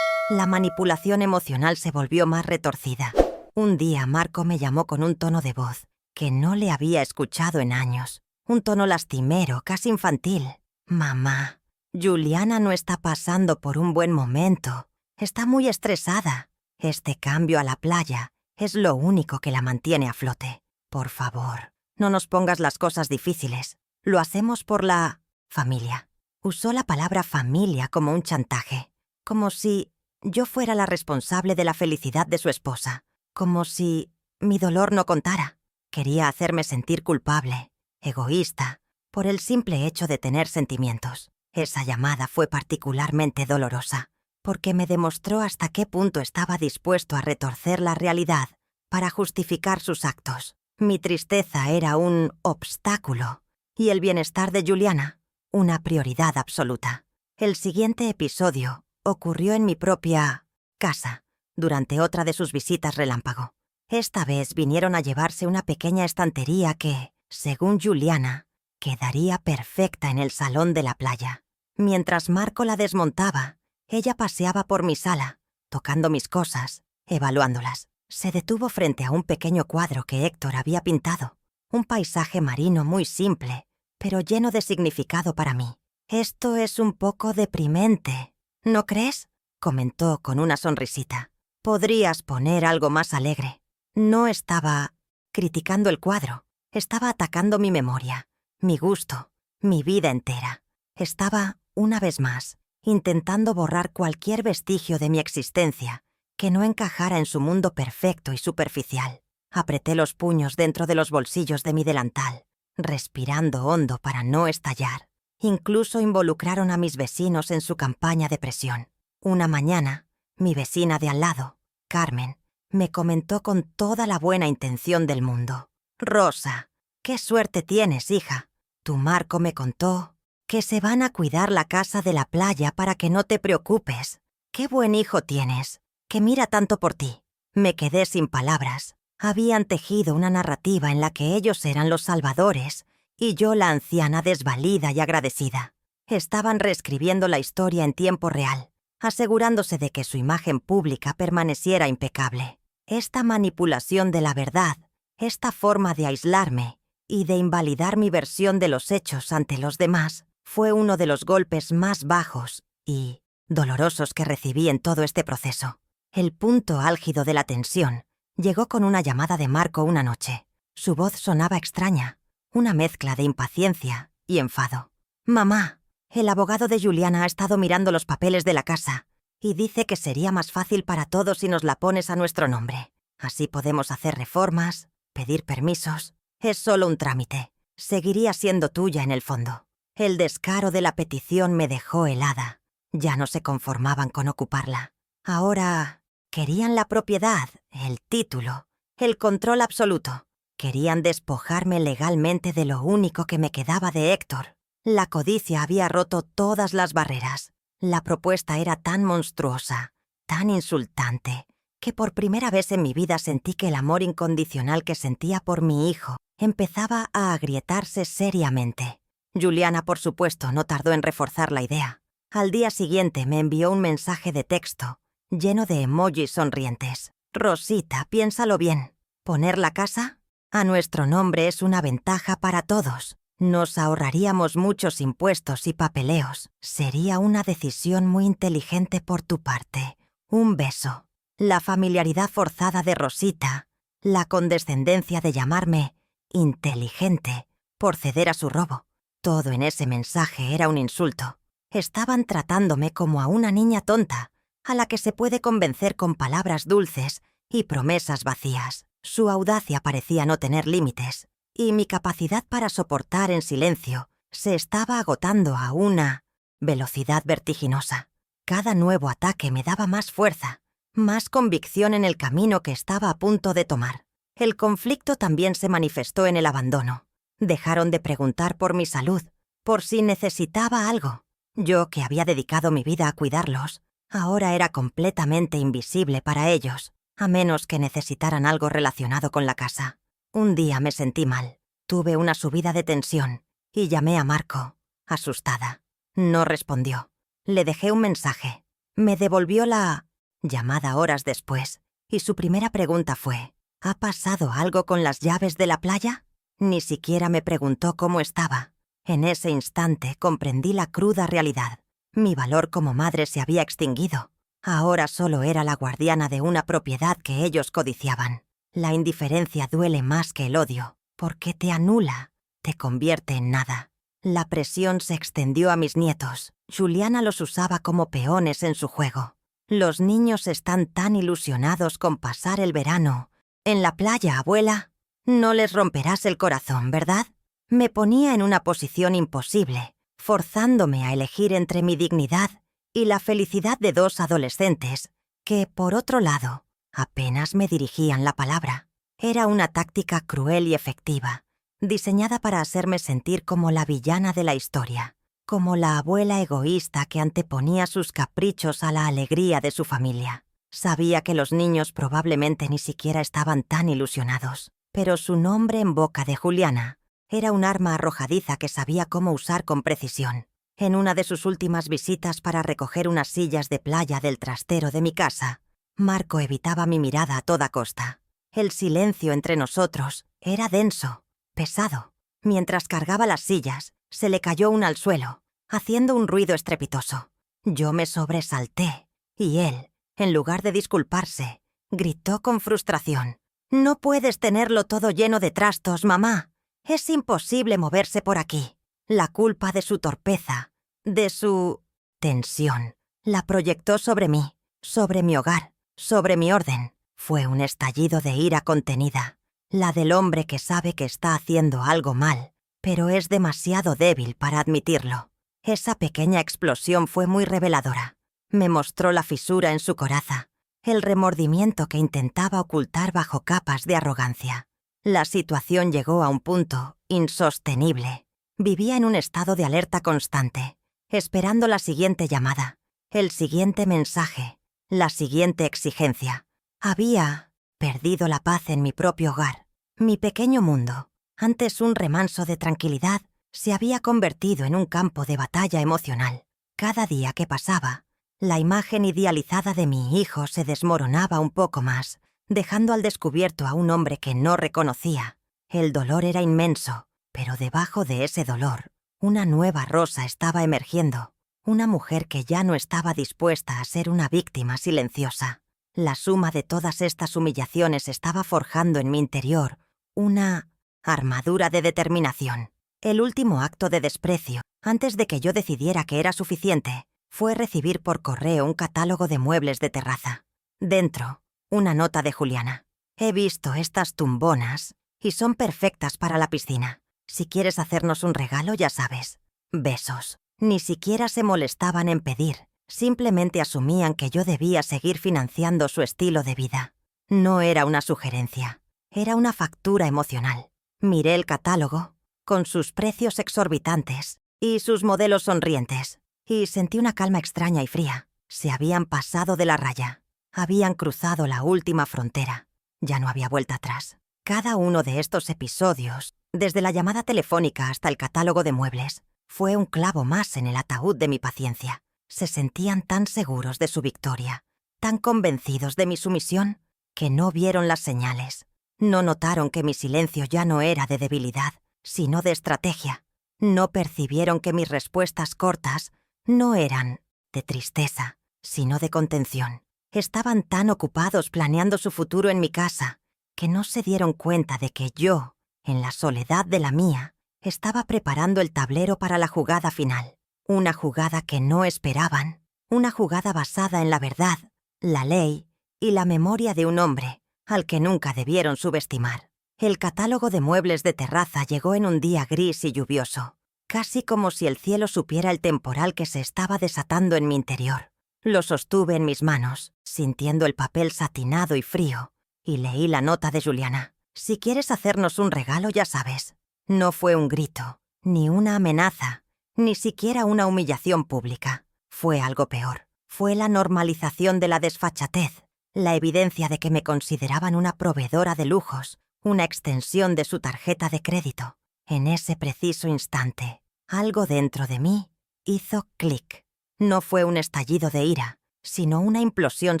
La manipulación emocional se volvió más retorcida. Un día Marco me llamó con un tono de voz que no le había escuchado en años. Un tono lastimero, casi infantil. «Mamá, Juliana no está pasando por un buen momento. Está muy estresada. Este cambio a la playa es lo único que la mantiene a flote. Por favor, no nos pongas las cosas difíciles. Lo hacemos por la familia». Usó la palabra familia como un chantaje, como si yo fuera la responsable de la felicidad de su esposa, como si mi dolor no contara. Quería hacerme sentir culpable, egoísta, por el simple hecho de tener sentimientos. Esa llamada fue particularmente dolorosa, porque me demostró hasta qué punto estaba dispuesto a retorcer la realidad para justificar sus actos. Mi tristeza era un obstáculo y el bienestar de Juliana una prioridad absoluta. El siguiente episodio ocurrió en mi propia casa, durante otra de sus visitas relámpago. Esta vez vinieron a llevarse una pequeña estantería que, según Juliana, quedaría perfecta en el salón de la playa. Mientras Marco la desmontaba, ella paseaba por mi sala, tocando mis cosas, evaluándolas. Se detuvo frente a un pequeño cuadro que Héctor había pintado, un paisaje marino muy simple, pero lleno de significado para mí. «Esto es un poco deprimente, ¿no crees?», comentó con una sonrisita. «Podrías poner algo más alegre». No estaba criticando el cuadro, estaba atacando mi memoria, mi gusto, mi vida entera. Estaba, una vez más, intentando borrar cualquier vestigio de mi existencia que no encajara en su mundo perfecto y superficial. Apreté los puños dentro de los bolsillos de mi delantal, respirando hondo para no estallar. Incluso involucraron a mis vecinos en su campaña de presión. Una mañana, mi vecina de al lado, Carmen, me comentó con toda la buena intención del mundo: «Rosa, qué suerte tienes, hija. Tu Marco me contó que se van a cuidar la casa de la playa para que no te preocupes. Qué buen hijo tienes, que mira tanto por ti». Me quedé sin palabras. Habían tejido una narrativa en la que ellos eran los salvadores y yo la anciana desvalida y agradecida. Estaban reescribiendo la historia en tiempo real, asegurándose de que su imagen pública permaneciera impecable. Esta manipulación de la verdad, esta forma de aislarme y de invalidar mi versión de los hechos ante los demás, fue uno de los golpes más bajos y dolorosos que recibí en todo este proceso. El punto álgido de la tensión llegó con una llamada de Marco una noche. Su voz sonaba extraña, una mezcla de impaciencia y enfado. «Mamá, el abogado de Juliana ha estado mirando los papeles de la casa y dice que sería más fácil para todos si nos la pones a nuestro nombre. Así podemos hacer reformas, pedir permisos. Es solo un trámite. Seguiría siendo tuya en el fondo». El descaro de la petición me dejó helada. Ya no se conformaban con ocuparla. Ahora querían la propiedad, el título, el control absoluto. Querían despojarme legalmente de lo único que me quedaba de Héctor. La codicia había roto todas las barreras. La propuesta era tan monstruosa, tan insultante, que por primera vez en mi vida sentí que el amor incondicional que sentía por mi hijo empezaba a agrietarse seriamente. Juliana, por supuesto, no tardó en reforzar la idea. Al día siguiente me envió un mensaje de texto lleno de emojis sonrientes. «Rosita, piénsalo bien. ¿Poner la casa a nuestro nombre es una ventaja para todos? Nos ahorraríamos muchos impuestos y papeleos. Sería una decisión muy inteligente por tu parte. Un beso». La familiaridad forzada de Rosita, la condescendencia de llamarme inteligente por ceder a su robo. Todo en ese mensaje era un insulto. Estaban tratándome como a una niña tonta, a la que se puede convencer con palabras dulces y promesas vacías. Su audacia parecía no tener límites, y mi capacidad para soportar en silencio se estaba agotando a una velocidad vertiginosa. Cada nuevo ataque me daba más fuerza, más convicción en el camino que estaba a punto de tomar. El conflicto también se manifestó en el abandono. Dejaron de preguntar por mi salud, por si necesitaba algo. Yo, que había dedicado mi vida a cuidarlos, ahora era completamente invisible para ellos, a menos que necesitaran algo relacionado con la casa. Un día me sentí mal. Tuve una subida de tensión y llamé a Marco, asustada. No respondió. Le dejé un mensaje. Me devolvió la llamada horas después, y su primera pregunta fue: ¿ha pasado algo con las llaves de la playa? Ni siquiera me preguntó cómo estaba. En ese instante comprendí la cruda realidad. Mi valor como madre se había extinguido. Ahora solo era la guardiana de una propiedad que ellos codiciaban. La indiferencia duele más que el odio, porque te anula, te convierte en nada. La presión se extendió a mis nietos. Juliana los usaba como peones en su juego. Los niños están tan ilusionados con pasar el verano. En la playa, abuela. No les romperás el corazón, ¿verdad? Me ponía en una posición imposible, forzándome a elegir entre mi dignidad y la felicidad de dos adolescentes que, por otro lado, apenas me dirigían la palabra. Era una táctica cruel y efectiva, diseñada para hacerme sentir como la villana de la historia, como la abuela egoísta que anteponía sus caprichos a la alegría de su familia. Sabía que los niños probablemente ni siquiera estaban tan ilusionados, pero su nombre en boca de Juliana era un arma arrojadiza que sabía cómo usar con precisión. En una de sus últimas visitas para recoger unas sillas de playa del trastero de mi casa, Marco evitaba mi mirada a toda costa. El silencio entre nosotros era denso, pesado. Mientras cargaba las sillas, se le cayó una al suelo, haciendo un ruido estrepitoso. Yo me sobresalté, y él, en lugar de disculparse, gritó con frustración: «No puedes tenerlo todo lleno de trastos, mamá. Es imposible moverse por aquí». La culpa de su torpeza, de su tensión, la proyectó sobre mí, sobre mi hogar, sobre mi orden. Fue un estallido de ira contenida, la del hombre que sabe que está haciendo algo mal, pero es demasiado débil para admitirlo. Esa pequeña explosión fue muy reveladora. Me mostró la fisura en su coraza, el remordimiento que intentaba ocultar bajo capas de arrogancia. La situación llegó a un punto insostenible. Vivía en un estado de alerta constante, esperando la siguiente llamada, el siguiente mensaje, la siguiente exigencia. Había perdido la paz en mi propio hogar. Mi pequeño mundo, antes un remanso de tranquilidad, se había convertido en un campo de batalla emocional. Cada día que pasaba, la imagen idealizada de mi hijo se desmoronaba un poco más, dejando al descubierto a un hombre que no reconocía. El dolor era inmenso, pero debajo de ese dolor, una nueva Rosa estaba emergiendo, una mujer que ya no estaba dispuesta a ser una víctima silenciosa. La suma de todas estas humillaciones estaba forjando en mi interior una armadura de determinación. El último acto de desprecio, antes de que yo decidiera que era suficiente, fue recibir por correo un catálogo de muebles de terraza. Dentro, una nota de Juliana: «He visto estas tumbonas y son perfectas para la piscina. Si quieres hacernos un regalo, ya sabes. Besos». Ni siquiera se molestaban en pedir, simplemente asumían que yo debía seguir financiando su estilo de vida. No era una sugerencia, era una factura emocional. Miré el catálogo, con sus precios exorbitantes y sus modelos sonrientes, y sentí una calma extraña y fría. Se habían pasado de la raya, habían cruzado la última frontera. Ya no había vuelta atrás. Cada uno de estos episodios, desde la llamada telefónica hasta el catálogo de muebles, fue un clavo más en el ataúd de mi paciencia. Se sentían tan seguros de su victoria, tan convencidos de mi sumisión, que no vieron las señales. No notaron que mi silencio ya no era de debilidad, sino de estrategia. No percibieron que mis respuestas cortas no eran de tristeza, sino de contención. Estaban tan ocupados planeando su futuro en mi casa, que no se dieron cuenta de que yo, en la soledad de la mía, estaba preparando el tablero para la jugada final. Una jugada que no esperaban, una jugada basada en la verdad, la ley y la memoria de un hombre al que nunca debieron subestimar. El catálogo de muebles de terraza llegó en un día gris y lluvioso, casi como si el cielo supiera el temporal que se estaba desatando en mi interior. Lo sostuve en mis manos, sintiendo el papel satinado y frío, y leí la nota de Juliana. «Si quieres hacernos un regalo, ya sabes». No fue un grito, ni una amenaza, ni siquiera una humillación pública. Fue algo peor. Fue la normalización de la desfachatez, la evidencia de que me consideraban una proveedora de lujos, una extensión de su tarjeta de crédito. En ese preciso instante, algo dentro de mí hizo clic. No fue un estallido de ira, sino una implosión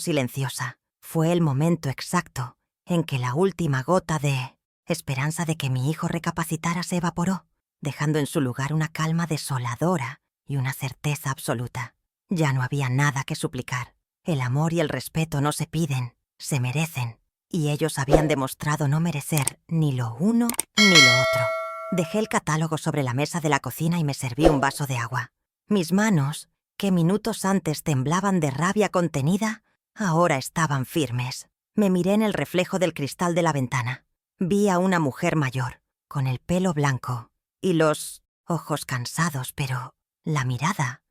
silenciosa. Fue el momento exacto en que la última gota de esperanza de que mi hijo recapacitara se evaporó, dejando en su lugar una calma desoladora y una certeza absoluta. Ya no había nada que suplicar. El amor y el respeto no se piden, se merecen, y ellos habían demostrado no merecer ni lo uno ni lo otro. Dejé el catálogo sobre la mesa de la cocina y me serví un vaso de agua. Mis manos, que minutos antes temblaban de rabia contenida, ahora estaban firmes. Me miré en el reflejo del cristal de la ventana. Vi a una mujer mayor, con el pelo blanco y los ojos cansados, pero la mirada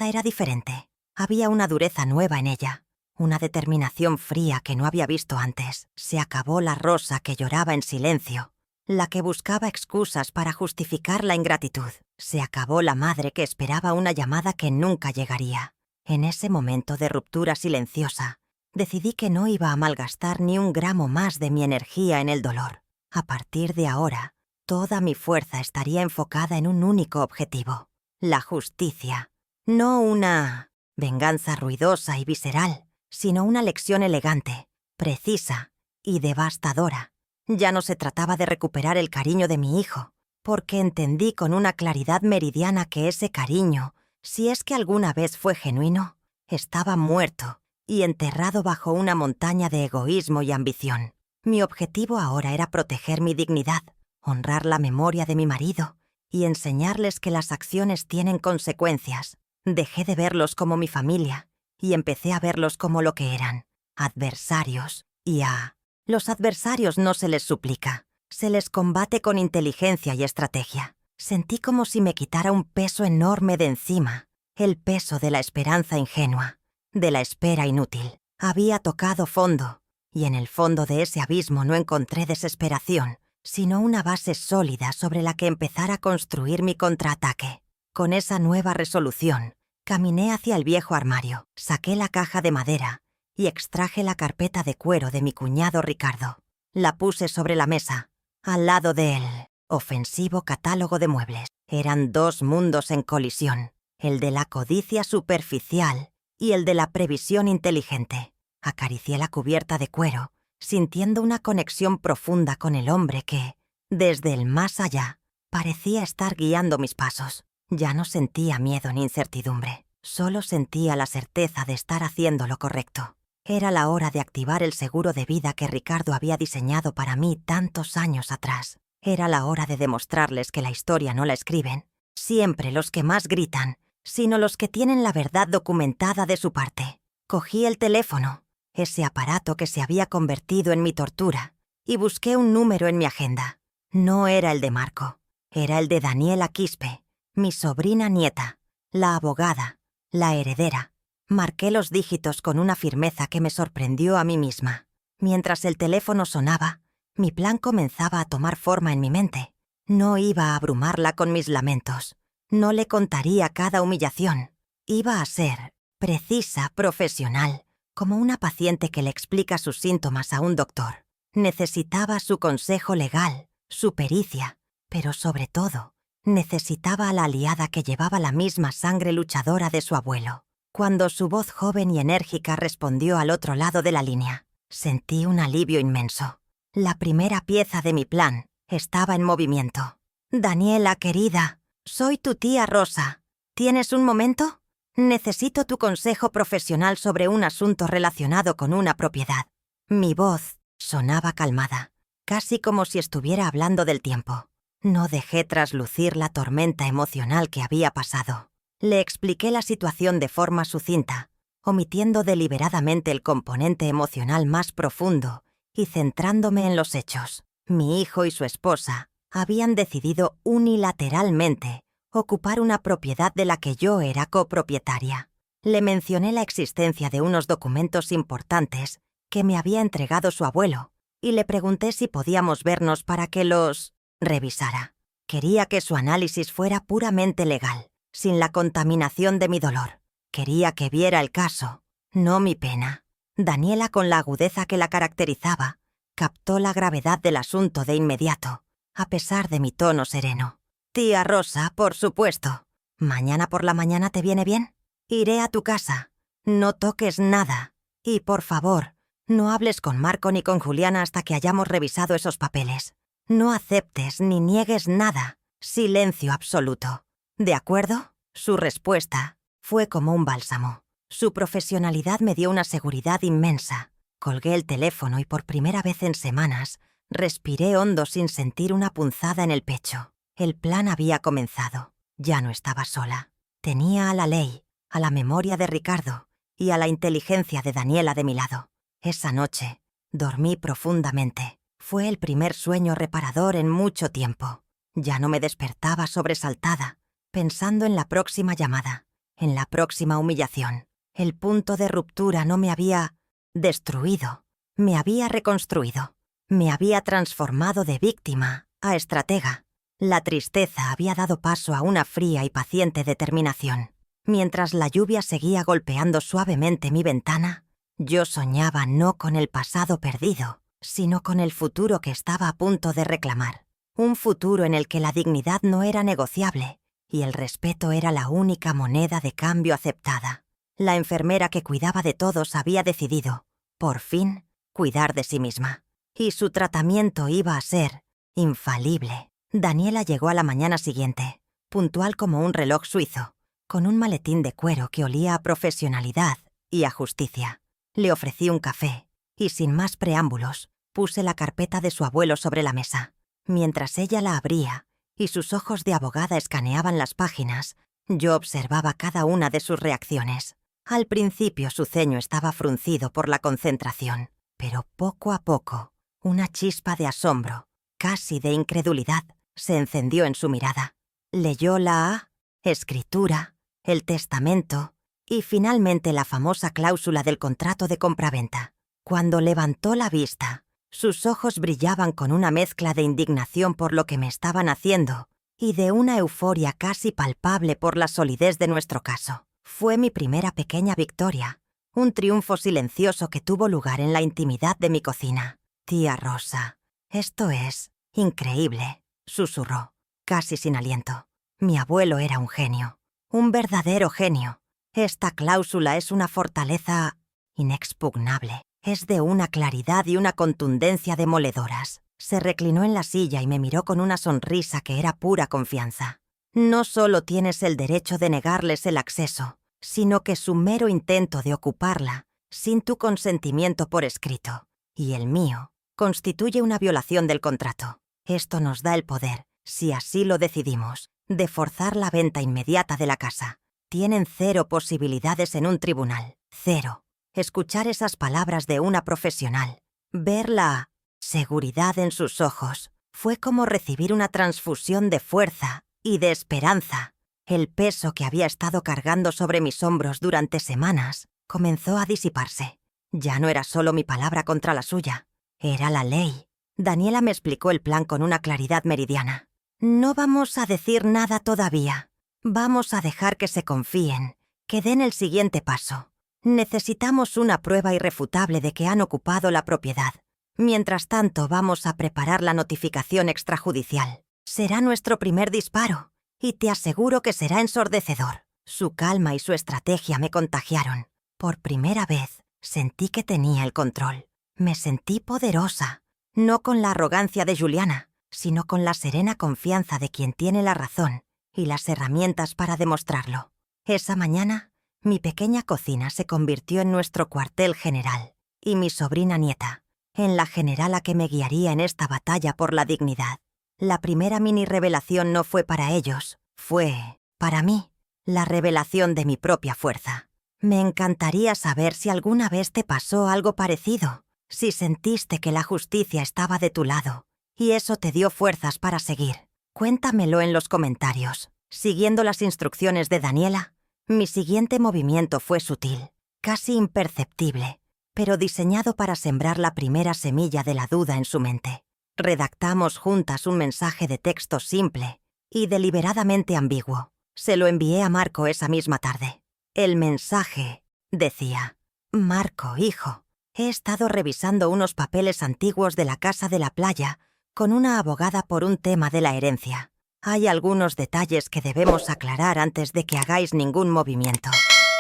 era diferente. Había una dureza nueva en ella, una determinación fría que no había visto antes. Se acabó la Rosa que lloraba en silencio, la que buscaba excusas para justificar la ingratitud. Se acabó la madre que esperaba una llamada que nunca llegaría. En ese momento de ruptura silenciosa, decidí que no iba a malgastar ni un gramo más de mi energía en el dolor. A partir de ahora, toda mi fuerza estaría enfocada en un único objetivo: la justicia. No una venganza ruidosa y visceral, sino una lección elegante, precisa y devastadora. Ya no se trataba de recuperar el cariño de mi hijo, porque entendí con una claridad meridiana que ese cariño, si es que alguna vez fue genuino, estaba muerto y enterrado bajo una montaña de egoísmo y ambición. Mi objetivo ahora era proteger mi dignidad, honrar la memoria de mi marido y enseñarles que las acciones tienen consecuencias. Dejé de verlos como mi familia y empecé a verlos como lo que eran: adversarios. Y a los adversarios no se les suplica, se les combate con inteligencia y estrategia. Sentí como si me quitara un peso enorme de encima, el peso de la esperanza ingenua, de la espera inútil. Había tocado fondo, y en el fondo de ese abismo no encontré desesperación, sino una base sólida sobre la que empezar a construir mi contraataque. Con esa nueva resolución, caminé hacia el viejo armario, saqué la caja de madera y extraje la carpeta de cuero de mi cuñado Ricardo. La puse sobre la mesa, al lado del ofensivo catálogo de muebles. Eran dos mundos en colisión, el de la codicia superficial y el de la previsión inteligente. Acaricié la cubierta de cuero, sintiendo una conexión profunda con el hombre que, desde el más allá, parecía estar guiando mis pasos. Ya no sentía miedo ni incertidumbre, solo sentía la certeza de estar haciendo lo correcto. Era la hora de activar el seguro de vida que Ricardo había diseñado para mí tantos años atrás. Era la hora de demostrarles que la historia no la escriben siempre los que más gritan, sino los que tienen la verdad documentada de su parte. Cogí el teléfono, ese aparato que se había convertido en mi tortura, y busqué un número en mi agenda. No era el de Marco, era el de Daniela Quispe, mi sobrina nieta, la abogada, la heredera. Marqué los dígitos con una firmeza que me sorprendió a mí misma. Mientras el teléfono sonaba, mi plan comenzaba a tomar forma en mi mente. No iba a abrumarla con mis lamentos. No le contaría cada humillación. Iba a ser precisa, profesional, como una paciente que le explica sus síntomas a un doctor. Necesitaba su consejo legal, su pericia, pero sobre todo, necesitaba a la aliada que llevaba la misma sangre luchadora de su abuelo. Cuando su voz joven y enérgica respondió al otro lado de la línea, sentí un alivio inmenso. La primera pieza de mi plan estaba en movimiento. «Daniela, querida, soy tu tía Rosa. ¿Tienes un momento? Necesito tu consejo profesional sobre un asunto relacionado con una propiedad». Mi voz sonaba calmada, casi como si estuviera hablando del tiempo. No dejé traslucir la tormenta emocional que había pasado. Le expliqué la situación de forma sucinta, omitiendo deliberadamente el componente emocional más profundo y centrándome en los hechos. Mi hijo y su esposa habían decidido unilateralmente ocupar una propiedad de la que yo era copropietaria. Le mencioné la existencia de unos documentos importantes que me había entregado su abuelo y le pregunté si podíamos vernos para que los revisara. Quería que su análisis fuera puramente legal, sin la contaminación de mi dolor. Quería que viera el caso, no mi pena. Daniela, con la agudeza que la caracterizaba, captó la gravedad del asunto de inmediato, a pesar de mi tono sereno. «Tía Rosa, por supuesto. ¿Mañana por la mañana te viene bien?» Iré a tu casa. No toques nada. Y, por favor, no hables con Marco ni con Juliana hasta que hayamos revisado esos papeles. No aceptes ni niegues nada. Silencio absoluto. ¿De acuerdo? Su respuesta fue como un bálsamo. Su profesionalidad me dio una seguridad inmensa. Colgué el teléfono y por primera vez en semanas respiré hondo sin sentir una punzada en el pecho. El plan había comenzado. Ya no estaba sola. Tenía a la ley, a la memoria de Ricardo y a la inteligencia de Daniela de mi lado. Esa noche dormí profundamente. Fue el primer sueño reparador en mucho tiempo. Ya no me despertaba sobresaltada, pensando en la próxima llamada, en la próxima humillación. El punto de ruptura no me había destruido, me había reconstruido. Me había transformado de víctima a estratega. La tristeza había dado paso a una fría y paciente determinación. Mientras la lluvia seguía golpeando suavemente mi ventana, yo soñaba no con el pasado perdido, sino con el futuro que estaba a punto de reclamar. Un futuro en el que la dignidad no era negociable y el respeto era la única moneda de cambio aceptada. La enfermera que cuidaba de todos había decidido, por fin, cuidar de sí misma. Y su tratamiento iba a ser infalible. Daniela llegó a la mañana siguiente, puntual como un reloj suizo, con un maletín de cuero que olía a profesionalidad y a justicia. Le ofrecí un café y, sin más preámbulos, puse la carpeta de su abuelo sobre la mesa. Mientras ella la abría y sus ojos de abogada escaneaban las páginas, yo observaba cada una de sus reacciones. Al principio su ceño estaba fruncido por la concentración, pero poco a poco una chispa de asombro, casi de incredulidad, se encendió en su mirada. Leyó la escritura, el testamento y finalmente la famosa cláusula del contrato de compraventa. Cuando levantó la vista, sus ojos brillaban con una mezcla de indignación por lo que me estaban haciendo y de una euforia casi palpable por la solidez de nuestro caso. Fue mi primera pequeña victoria, un triunfo silencioso que tuvo lugar en la intimidad de mi cocina. «Tía Rosa, esto es increíble», susurró, casi sin aliento. Mi abuelo era un genio, un verdadero genio. Esta cláusula es una fortaleza inexpugnable. Es de una claridad y una contundencia demoledoras. Se reclinó en la silla y me miró con una sonrisa que era pura confianza. No solo tienes el derecho de negarles el acceso, sino que su mero intento de ocuparla, sin tu consentimiento por escrito, y el mío, constituye una violación del contrato. Esto nos da el poder, si así lo decidimos, de forzar la venta inmediata de la casa. Tienen 0 posibilidades en un tribunal. 0. Escuchar esas palabras de una profesional, ver la seguridad en sus ojos, fue como recibir una transfusión de fuerza y de esperanza. El peso que había estado cargando sobre mis hombros durante semanas comenzó a disiparse. Ya no era solo mi palabra contra la suya, era la ley. Daniela me explicó el plan con una claridad meridiana. No vamos a decir nada todavía. Vamos a dejar que se confíen, que den el siguiente paso. Necesitamos una prueba irrefutable de que han ocupado la propiedad. Mientras tanto, vamos a preparar la notificación extrajudicial. Será nuestro primer disparo, y te aseguro que será ensordecedor. Su calma y su estrategia me contagiaron. Por primera vez, sentí que tenía el control. Me sentí poderosa, no con la arrogancia de Juliana, sino con la serena confianza de quien tiene la razón y las herramientas para demostrarlo. Esa mañana, mi pequeña cocina se convirtió en nuestro cuartel general, y mi sobrina nieta, en la generala que me guiaría en esta batalla por la dignidad. La primera mini revelación no fue para ellos, fue, para mí, la revelación de mi propia fuerza. Me encantaría saber si alguna vez te pasó algo parecido, si sentiste que la justicia estaba de tu lado, y eso te dio fuerzas para seguir. Cuéntamelo en los comentarios. Siguiendo las instrucciones de Daniela, mi siguiente movimiento fue sutil, casi imperceptible, pero diseñado para sembrar la primera semilla de la duda en su mente. Redactamos juntas un mensaje de texto simple y deliberadamente ambiguo. Se lo envié a Marco esa misma tarde. El mensaje decía: «Marco, hijo, he estado revisando unos papeles antiguos de la casa de la playa con una abogada por un tema de la herencia. Hay algunos detalles que debemos aclarar antes de que hagáis ningún movimiento.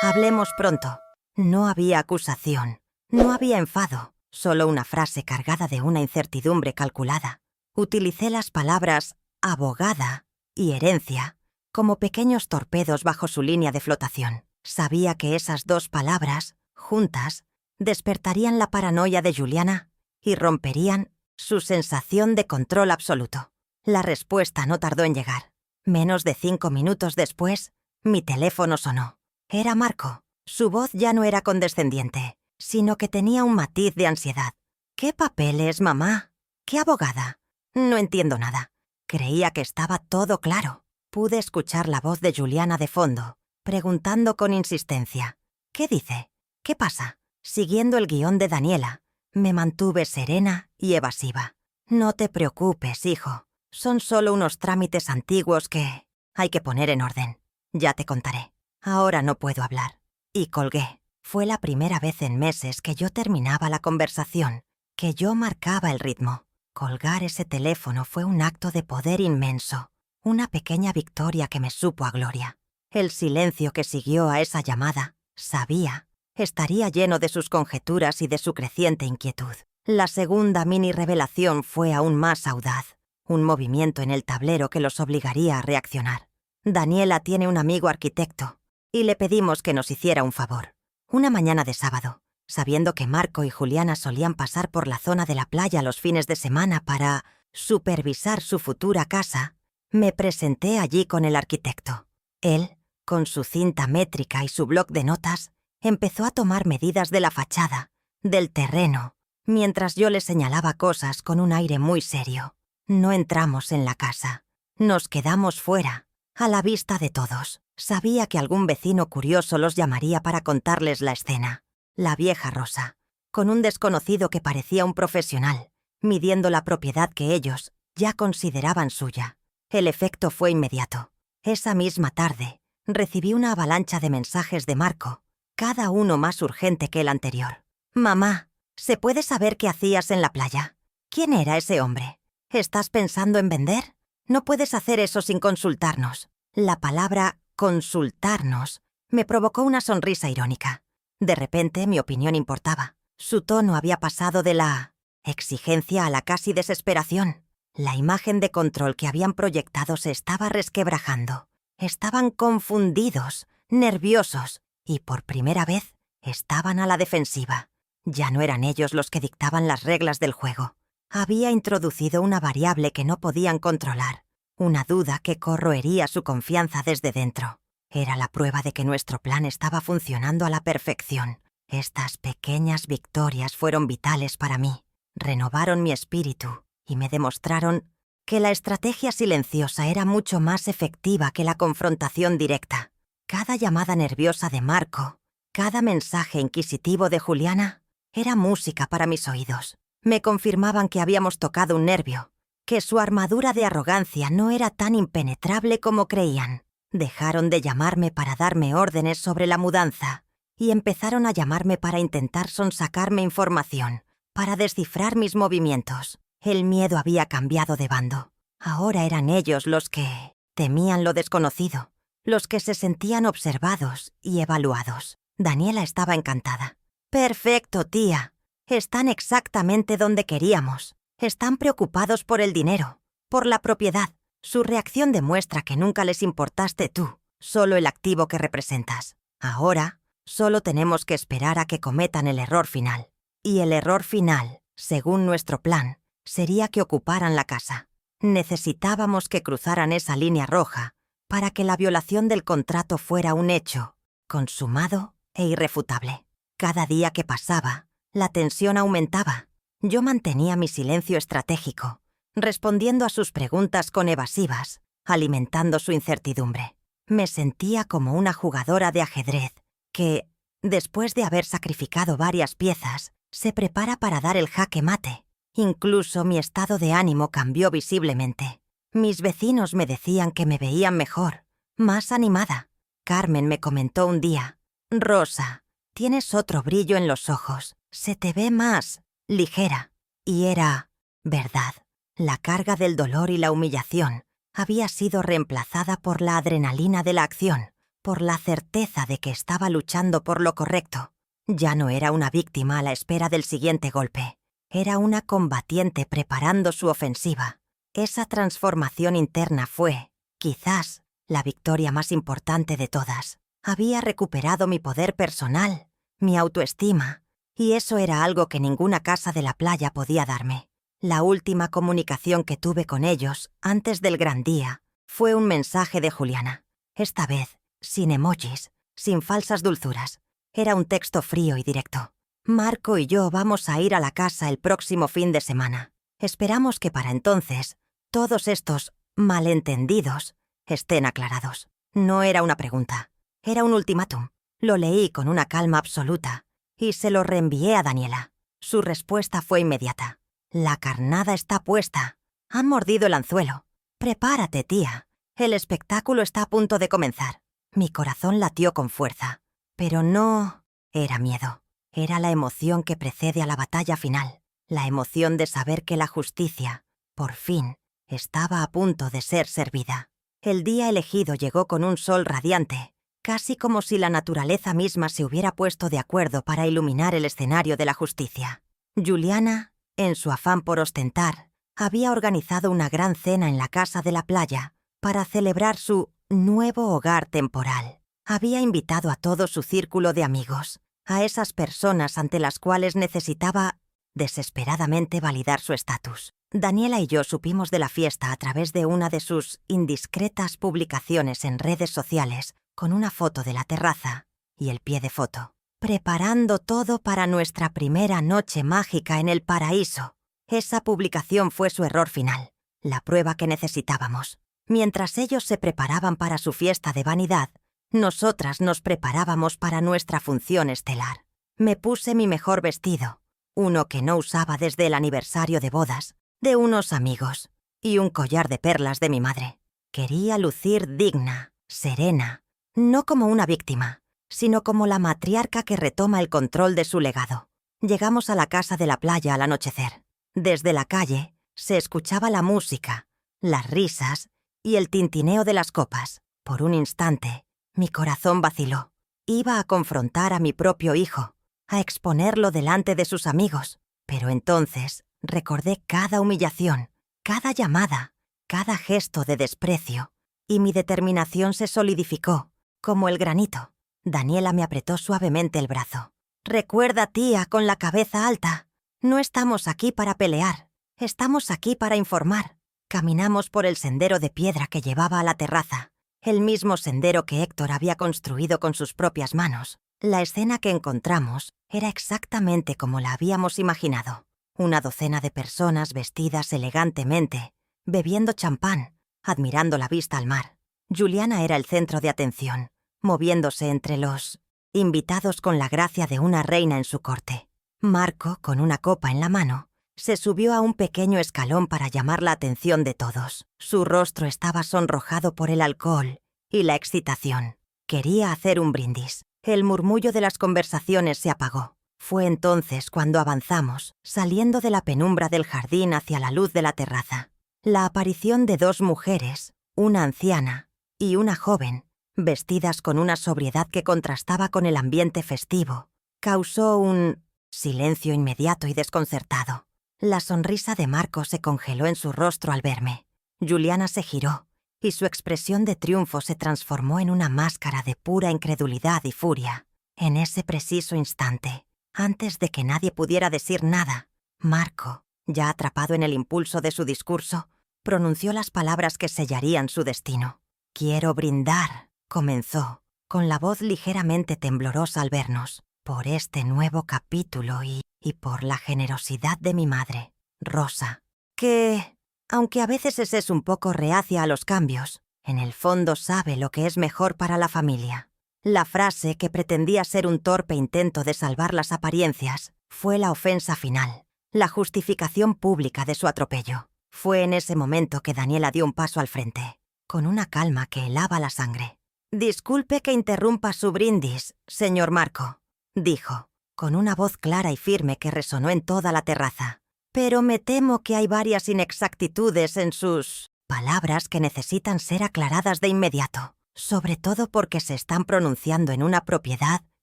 Hablemos pronto. No había acusación, no había enfado, solo una frase cargada de una incertidumbre calculada. Utilicé las palabras abogada y herencia como pequeños torpedos bajo su línea de flotación. Sabía que esas dos palabras, juntas, despertarían la paranoia de Juliana y romperían su sensación de control absoluto. La respuesta no tardó en llegar. Menos de 5 minutos después, mi teléfono sonó. Era Marco. Su voz ya no era condescendiente, sino que tenía un matiz de ansiedad. ¿Qué papeles, mamá? ¿Qué abogada? No entiendo nada. Creía que estaba todo claro. Pude escuchar la voz de Juliana de fondo, preguntando con insistencia. ¿Qué dice? ¿Qué pasa? Siguiendo el guión de Daniela, me mantuve serena y evasiva. No te preocupes, hijo. Son solo unos trámites antiguos que hay que poner en orden. Ya te contaré. Ahora no puedo hablar. Y colgué. Fue la primera vez en meses que yo terminaba la conversación, que yo marcaba el ritmo. Colgar ese teléfono fue un acto de poder inmenso, una pequeña victoria que me supo a gloria. El silencio que siguió a esa llamada, sabía, estaría lleno de sus conjeturas y de su creciente inquietud. La segunda mini revelación fue aún más audaz, un movimiento en el tablero que los obligaría a reaccionar. Daniela tiene un amigo arquitecto, y le pedimos que nos hiciera un favor. Una mañana de sábado, sabiendo que Marco y Juliana solían pasar por la zona de la playa los fines de semana para supervisar su futura casa, me presenté allí con el arquitecto. Él, con su cinta métrica y su bloc de notas, empezó a tomar medidas de la fachada, del terreno, mientras yo le señalaba cosas con un aire muy serio. No entramos en la casa. Nos quedamos fuera, a la vista de todos. Sabía que algún vecino curioso los llamaría para contarles la escena. La vieja Rosa, con un desconocido que parecía un profesional, midiendo la propiedad que ellos ya consideraban suya. El efecto fue inmediato. Esa misma tarde, recibí una avalancha de mensajes de Marco, cada uno más urgente que el anterior. «Mamá, ¿se puede saber qué hacías en la playa? ¿Quién era ese hombre? ¿Estás pensando en vender? No puedes hacer eso sin consultarnos». La palabra «consultarnos» me provocó una sonrisa irónica. De repente mi opinión importaba. Su tono había pasado de la exigencia a la casi desesperación. La imagen de control que habían proyectado se estaba resquebrajando. Estaban confundidos, nerviosos, y por primera vez estaban a la defensiva. Ya no eran ellos los que dictaban las reglas del juego. Había introducido una variable que no podían controlar, una duda que corroería su confianza desde dentro. Era la prueba de que nuestro plan estaba funcionando a la perfección. Estas pequeñas victorias fueron vitales para mí. Renovaron mi espíritu y me demostraron que la estrategia silenciosa era mucho más efectiva que la confrontación directa. Cada llamada nerviosa de Marco, cada mensaje inquisitivo de Juliana, era música para mis oídos. Me confirmaban que habíamos tocado un nervio, que su armadura de arrogancia no era tan impenetrable como creían. Dejaron de llamarme para darme órdenes sobre la mudanza y empezaron a llamarme para intentar sonsacarme información, para descifrar mis movimientos. El miedo había cambiado de bando. Ahora eran ellos los que temían lo desconocido, los que se sentían observados y evaluados. Daniela estaba encantada. «Perfecto, tía. Están exactamente donde queríamos. Están preocupados por el dinero, por la propiedad. Su reacción demuestra que nunca les importaste tú, solo el activo que representas. Ahora, solo tenemos que esperar a que cometan el error final. Y el error final, según nuestro plan, sería que ocuparan la casa. Necesitábamos que cruzaran esa línea roja para que la violación del contrato fuera un hecho, consumado e irrefutable. Cada día que pasaba, la tensión aumentaba. Yo mantenía mi silencio estratégico, respondiendo a sus preguntas con evasivas, alimentando su incertidumbre. Me sentía como una jugadora de ajedrez que, después de haber sacrificado varias piezas, se prepara para dar el jaque mate. Incluso mi estado de ánimo cambió visiblemente. Mis vecinos me decían que me veían mejor, más animada. Carmen me comentó un día: «Rosa, tienes otro brillo en los ojos, se te ve más ligera». Y era verdad. La carga del dolor y la humillación había sido reemplazada por la adrenalina de la acción, por la certeza de que estaba luchando por lo correcto. Ya no era una víctima a la espera del siguiente golpe. Era una combatiente preparando su ofensiva. Esa transformación interna fue, quizás, la victoria más importante de todas. Había recuperado mi poder personal, mi autoestima, y eso era algo que ninguna casa de la playa podía darme. La última comunicación que tuve con ellos, antes del gran día, fue un mensaje de Juliana. Esta vez, sin emojis, sin falsas dulzuras. Era un texto frío y directo. Marco y yo vamos a ir a la casa el próximo fin de semana. Esperamos que para entonces todos estos malentendidos estén aclarados. No era una pregunta, era un ultimátum. Lo leí con una calma absoluta y se lo reenvié a Daniela. Su respuesta fue inmediata. La carnada está puesta. Han mordido el anzuelo. Prepárate, tía. El espectáculo está a punto de comenzar. Mi corazón latió con fuerza, pero no era miedo. Era la emoción que precede a la batalla final, la emoción de saber que la justicia, por fin, estaba a punto de ser servida. El día elegido llegó con un sol radiante, casi como si la naturaleza misma se hubiera puesto de acuerdo para iluminar el escenario de la justicia. Juliana, en su afán por ostentar, había organizado una gran cena en la casa de la playa para celebrar su nuevo hogar temporal. Había invitado a todo su círculo de amigos, a esas personas ante las cuales necesitaba desesperadamente validar su estatus. Daniela y yo supimos de la fiesta a través de una de sus indiscretas publicaciones en redes sociales con una foto de la terraza y el pie de foto. Preparando todo para nuestra primera noche mágica en el paraíso. Esa publicación fue su error final, la prueba que necesitábamos. Mientras ellos se preparaban para su fiesta de vanidad, nosotras nos preparábamos para nuestra función estelar. Me puse mi mejor vestido, uno que no usaba desde el aniversario de bodas, de unos amigos, y un collar de perlas de mi madre. Quería lucir digna, serena, no como una víctima, sino como la matriarca que retoma el control de su legado. Llegamos a la casa de la playa al anochecer. Desde la calle se escuchaba la música, las risas y el tintineo de las copas. Por un instante, mi corazón vaciló. Iba a confrontar a mi propio hijo, a exponerlo delante de sus amigos. Pero entonces recordé cada humillación, cada llamada, cada gesto de desprecio, y mi determinación se solidificó, como el granito. Daniela me apretó suavemente el brazo. «Recuerda, tía, con la cabeza alta. No estamos aquí para pelear. Estamos aquí para informar». Caminamos por el sendero de piedra que llevaba a la terraza, el mismo sendero que Héctor había construido con sus propias manos. La escena que encontramos era exactamente como la habíamos imaginado. Una docena de personas vestidas elegantemente, bebiendo champán, admirando la vista al mar. Juliana era el centro de atención, moviéndose entre los invitados con la gracia de una reina en su corte. Marco, con una copa en la mano, se subió a un pequeño escalón para llamar la atención de todos. Su rostro estaba sonrojado por el alcohol y la excitación. Quería hacer un brindis. El murmullo de las conversaciones se apagó. Fue entonces cuando avanzamos, saliendo de la penumbra del jardín hacia la luz de la terraza. La aparición de dos mujeres, una anciana y una joven, vestidas con una sobriedad que contrastaba con el ambiente festivo, causó un silencio inmediato y desconcertado. La sonrisa de Marco se congeló en su rostro al verme. Juliana se giró, y su expresión de triunfo se transformó en una máscara de pura incredulidad y furia. En ese preciso instante, antes de que nadie pudiera decir nada, Marco, ya atrapado en el impulso de su discurso, pronunció las palabras que sellarían su destino. «Quiero brindar», comenzó, con la voz ligeramente temblorosa al vernos, «por este nuevo capítulo y por la generosidad de mi madre, Rosa, que, aunque a veces es un poco reacia a los cambios, en el fondo sabe lo que es mejor para la familia». La frase, que pretendía ser un torpe intento de salvar las apariencias, fue la ofensa final, la justificación pública de su atropello. Fue en ese momento que Daniela dio un paso al frente, con una calma que helaba la sangre. «Disculpe que interrumpa su brindis, señor Marco», dijo, con una voz clara y firme que resonó en toda la terraza. «Pero me temo que hay varias inexactitudes en sus palabras que necesitan ser aclaradas de inmediato. sobre todo porque se están pronunciando en una propiedad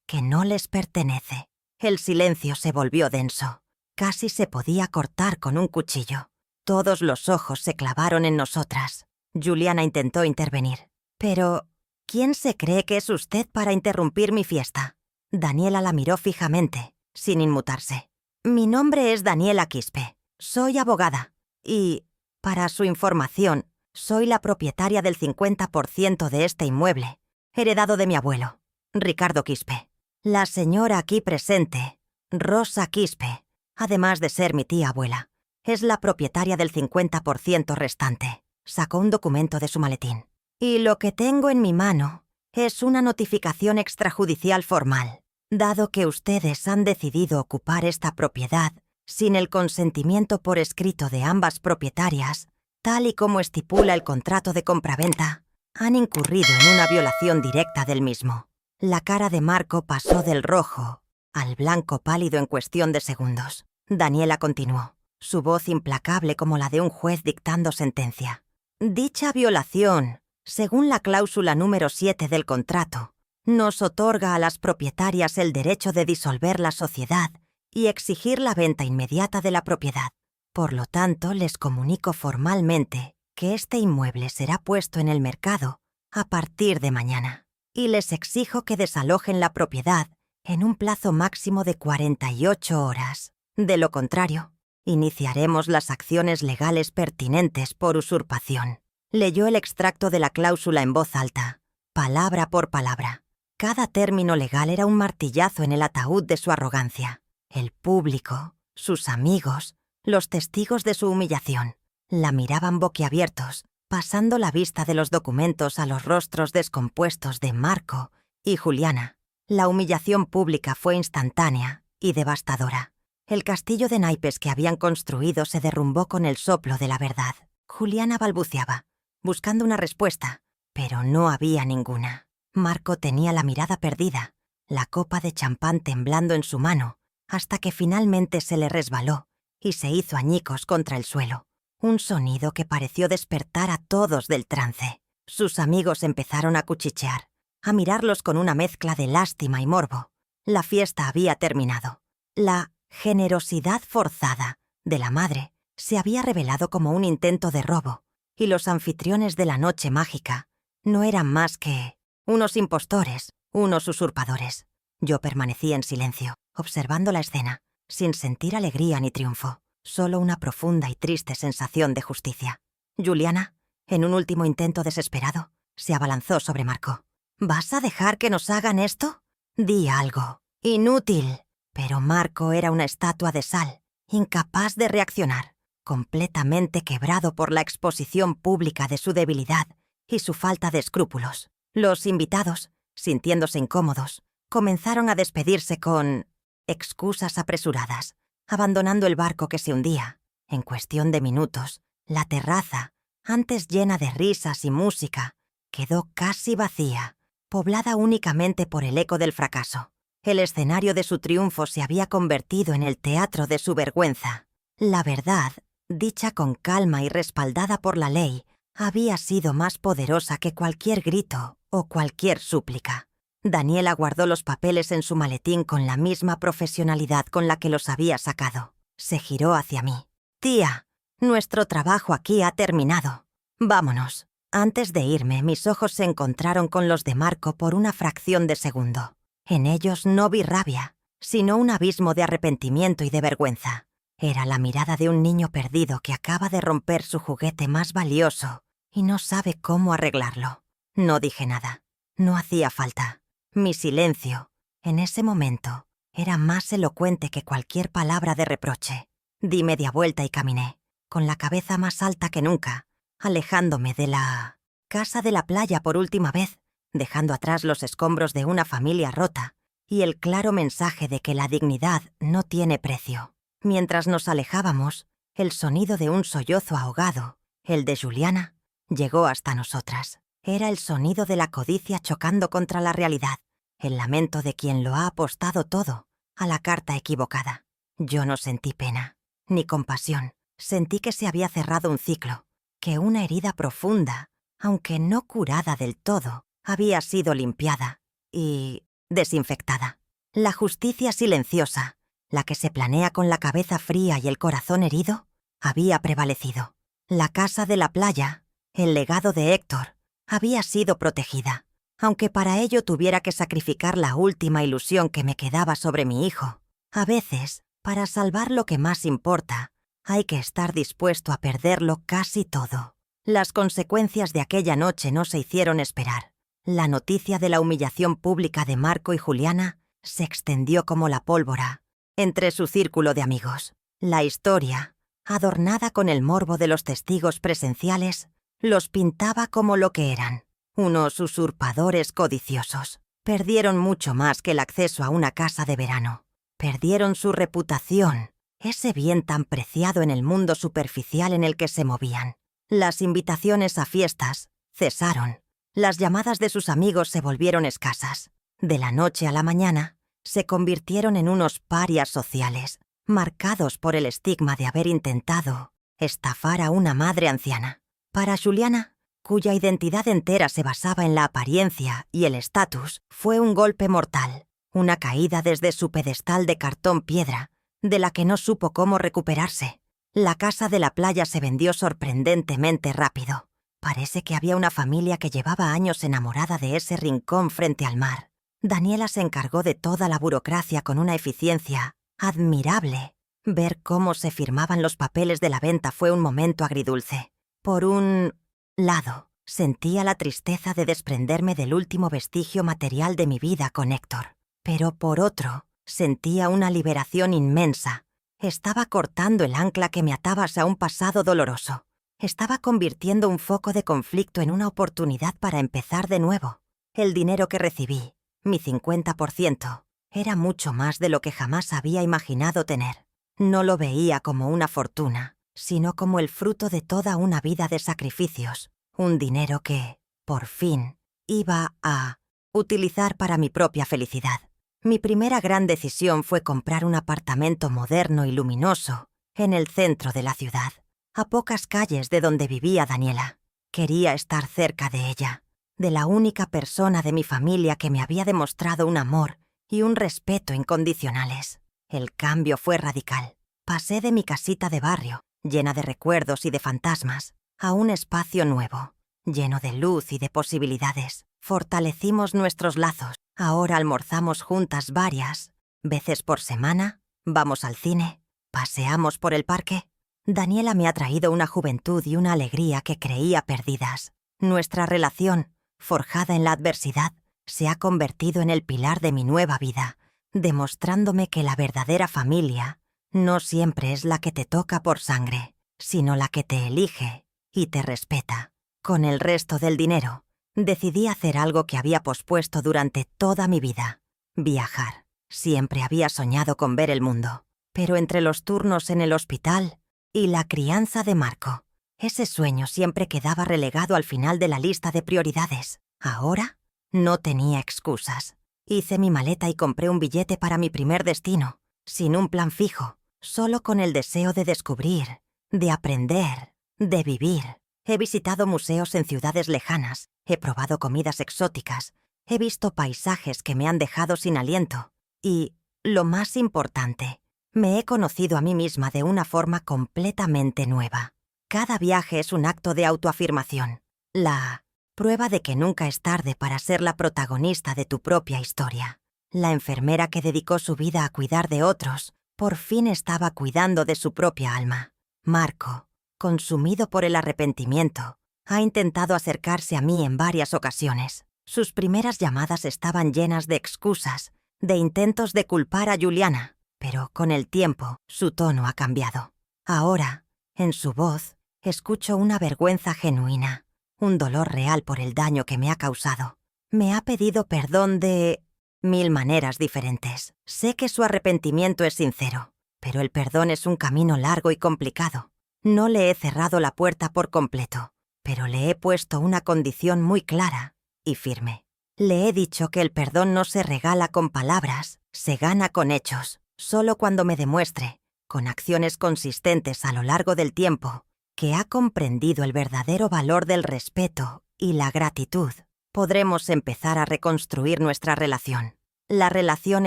que no les pertenece. El silencio se volvió denso. Casi se podía cortar con un cuchillo. Todos los ojos se clavaron en nosotras. Juliana intentó intervenir. «Pero, ¿quién se cree que es usted para interrumpir mi fiesta?» Daniela la miró fijamente, sin inmutarse. «Mi nombre es Daniela Quispe. Soy abogada. Y, para su información, soy la propietaria del 50% de este inmueble, heredado de mi abuelo, Ricardo Quispe. La señora aquí presente, Rosa Quispe, además de ser mi tía abuela, es la propietaria del 50% restante». Sacó un documento de su maletín. «Y lo que tengo en mi mano es una notificación extrajudicial formal. Dado que ustedes han decidido ocupar esta propiedad sin el consentimiento por escrito de ambas propietarias, tal y como estipula el contrato de compraventa, han incurrido en una violación directa del mismo». La cara de Marco pasó del rojo al blanco pálido en cuestión de segundos. Daniela continuó, su voz implacable como la de un juez dictando sentencia. «Dicha violación, según la cláusula número 7 del contrato, nos otorga a las propietarias el derecho de disolver la sociedad y exigir la venta inmediata de la propiedad. Por lo tanto, les comunico formalmente que este inmueble será puesto en el mercado a partir de mañana, y les exijo que desalojen la propiedad en un plazo máximo de 48 horas. De lo contrario, iniciaremos las acciones legales pertinentes por usurpación». Leyó el extracto de la cláusula en voz alta, palabra por palabra. Cada término legal era un martillazo en el ataúd de su arrogancia. El público, sus amigos, los testigos de su humillación, la miraban boquiabiertos, pasando la vista de los documentos a los rostros descompuestos de Marco y Juliana. La humillación pública fue instantánea y devastadora. El castillo de naipes que habían construido se derrumbó con el soplo de la verdad. Juliana balbuceaba, buscando una respuesta, pero no había ninguna. Marco tenía la mirada perdida, la copa de champán temblando en su mano, hasta que finalmente se le resbaló y se hizo añicos contra el suelo. Un sonido que pareció despertar a todos del trance. Sus amigos empezaron a cuchichear, a mirarlos con una mezcla de lástima y morbo. La fiesta había terminado. La generosidad forzada de la madre se había revelado como un intento de robo, y los anfitriones de la noche mágica no eran más que unos impostores, unos usurpadores. Yo permanecí en silencio, observando la escena, sin sentir alegría ni triunfo, solo una profunda y triste sensación de justicia. Juliana, en un último intento desesperado, se abalanzó sobre Marco. «¿Vas a dejar que nos hagan esto? Di algo. Inútil». Pero Marco era una estatua de sal, incapaz de reaccionar, completamente quebrado por la exposición pública de su debilidad y su falta de escrúpulos. Los invitados, sintiéndose incómodos, comenzaron a despedirse con excusas apresuradas, abandonando el barco que se hundía. En cuestión de minutos, la terraza, antes llena de risas y música, quedó casi vacía, poblada únicamente por el eco del fracaso. El escenario de su triunfo se había convertido en el teatro de su vergüenza. La verdad, dicha con calma y respaldada por la ley, había sido más poderosa que cualquier grito o cualquier súplica. Daniela guardó los papeles en su maletín con la misma profesionalidad con la que los había sacado. Se giró hacia mí. «Tía, nuestro trabajo aquí ha terminado. Vámonos». Antes de irme, mis ojos se encontraron con los de Marco por una fracción de segundo. En ellos no vi rabia, sino un abismo de arrepentimiento y de vergüenza. Era la mirada de un niño perdido que acaba de romper su juguete más valioso y no sabe cómo arreglarlo. No dije nada. No hacía falta. Mi silencio, en ese momento, era más elocuente que cualquier palabra de reproche. Di media vuelta y caminé, con la cabeza más alta que nunca, alejándome de la casa de la playa por última vez, dejando atrás los escombros de una familia rota y el claro mensaje de que la dignidad no tiene precio. Mientras nos alejábamos, el sonido de un sollozo ahogado, el de Juliana, llegó hasta nosotras. Era el sonido de la codicia chocando contra la realidad, el lamento de quien lo ha apostado todo a la carta equivocada. Yo no sentí pena, ni compasión. Sentí que se había cerrado un ciclo, que una herida profunda, aunque no curada del todo, había sido limpiada y desinfectada. La justicia silenciosa, la que se planea con la cabeza fría y el corazón herido, había prevalecido. La casa de la playa, el legado de Héctor, había sido protegida, aunque para ello tuviera que sacrificar la última ilusión que me quedaba sobre mi hijo. A veces, para salvar lo que más importa, hay que estar dispuesto a perderlo casi todo. Las consecuencias de aquella noche no se hicieron esperar. La noticia de la humillación pública de Marco y Juliana se extendió como la pólvora entre su círculo de amigos. La historia, adornada con el morbo de los testigos presenciales, los pintaba como lo que eran, unos usurpadores codiciosos. Perdieron mucho más que el acceso a una casa de verano. Perdieron su reputación, ese bien tan preciado en el mundo superficial en el que se movían. Las invitaciones a fiestas cesaron. Las llamadas de sus amigos se volvieron escasas. De la noche a la mañana, se convirtieron en unos parias sociales, marcados por el estigma de haber intentado estafar a una madre anciana. Para Juliana, cuya identidad entera se basaba en la apariencia y el estatus, fue un golpe mortal, una caída desde su pedestal de cartón piedra, de la que no supo cómo recuperarse. La casa de la playa se vendió sorprendentemente rápido. Parece que había una familia que llevaba años enamorada de ese rincón frente al mar. Daniela se encargó de toda la burocracia con una eficiencia admirable. Ver cómo se firmaban los papeles de la venta fue un momento agridulce. Por un lado, sentía la tristeza de desprenderme del último vestigio material de mi vida con Héctor. Pero por otro, sentía una liberación inmensa. Estaba cortando el ancla que me ataba a un pasado doloroso. Estaba convirtiendo un foco de conflicto en una oportunidad para empezar de nuevo. El dinero que recibí, mi 50%, era mucho más de lo que jamás había imaginado tener. No lo veía como una fortuna, sino como el fruto de toda una vida de sacrificios. Un dinero que, por fin, iba a utilizar para mi propia felicidad. Mi primera gran decisión fue comprar un apartamento moderno y luminoso en el centro de la ciudad, a pocas calles de donde vivía Daniela. Quería estar cerca de ella, de la única persona de mi familia que me había demostrado un amor y un respeto incondicionales. El cambio fue radical. Pasé de mi casita de barrio, llena de recuerdos y de fantasmas, a un espacio nuevo, lleno de luz y de posibilidades. Fortalecimos nuestros lazos. Ahora almorzamos juntas varias veces por semana, vamos al cine, paseamos por el parque. Daniela me ha traído una juventud y una alegría que creía perdidas. Nuestra relación, forjada en la adversidad, se ha convertido en el pilar de mi nueva vida, demostrándome que la verdadera familia no siempre es la que te toca por sangre, sino la que te elige y te respeta. Con el resto del dinero, decidí hacer algo que había pospuesto durante toda mi vida: viajar. Siempre había soñado con ver el mundo, pero entre los turnos en el hospital y la crianza de Marco, ese sueño siempre quedaba relegado al final de la lista de prioridades. Ahora no tenía excusas. Hice mi maleta y compré un billete para mi primer destino, sin un plan fijo, solo con el deseo de descubrir, de aprender, de vivir. He visitado museos en ciudades lejanas, he probado comidas exóticas, he visto paisajes que me han dejado sin aliento y, lo más importante, me he conocido a mí misma de una forma completamente nueva. Cada viaje es un acto de autoafirmación, la prueba de que nunca es tarde para ser la protagonista de tu propia historia. La enfermera que dedicó su vida a cuidar de otros, por fin estaba cuidando de su propia alma. Marco, consumido por el arrepentimiento, ha intentado acercarse a mí en varias ocasiones. Sus primeras llamadas estaban llenas de excusas, de intentos de culpar a Juliana, pero con el tiempo su tono ha cambiado. Ahora, en su voz, escucho una vergüenza genuina, un dolor real por el daño que me ha causado. Me ha pedido perdón de 1000 maneras diferentes. Sé que su arrepentimiento es sincero, pero el perdón es un camino largo y complicado. No le he cerrado la puerta por completo, pero le he puesto una condición muy clara y firme. Le he dicho que el perdón no se regala con palabras, se gana con hechos. Solo cuando me demuestre, con acciones consistentes a lo largo del tiempo, que ha comprendido el verdadero valor del respeto y la gratitud, podremos empezar a reconstruir nuestra relación. La relación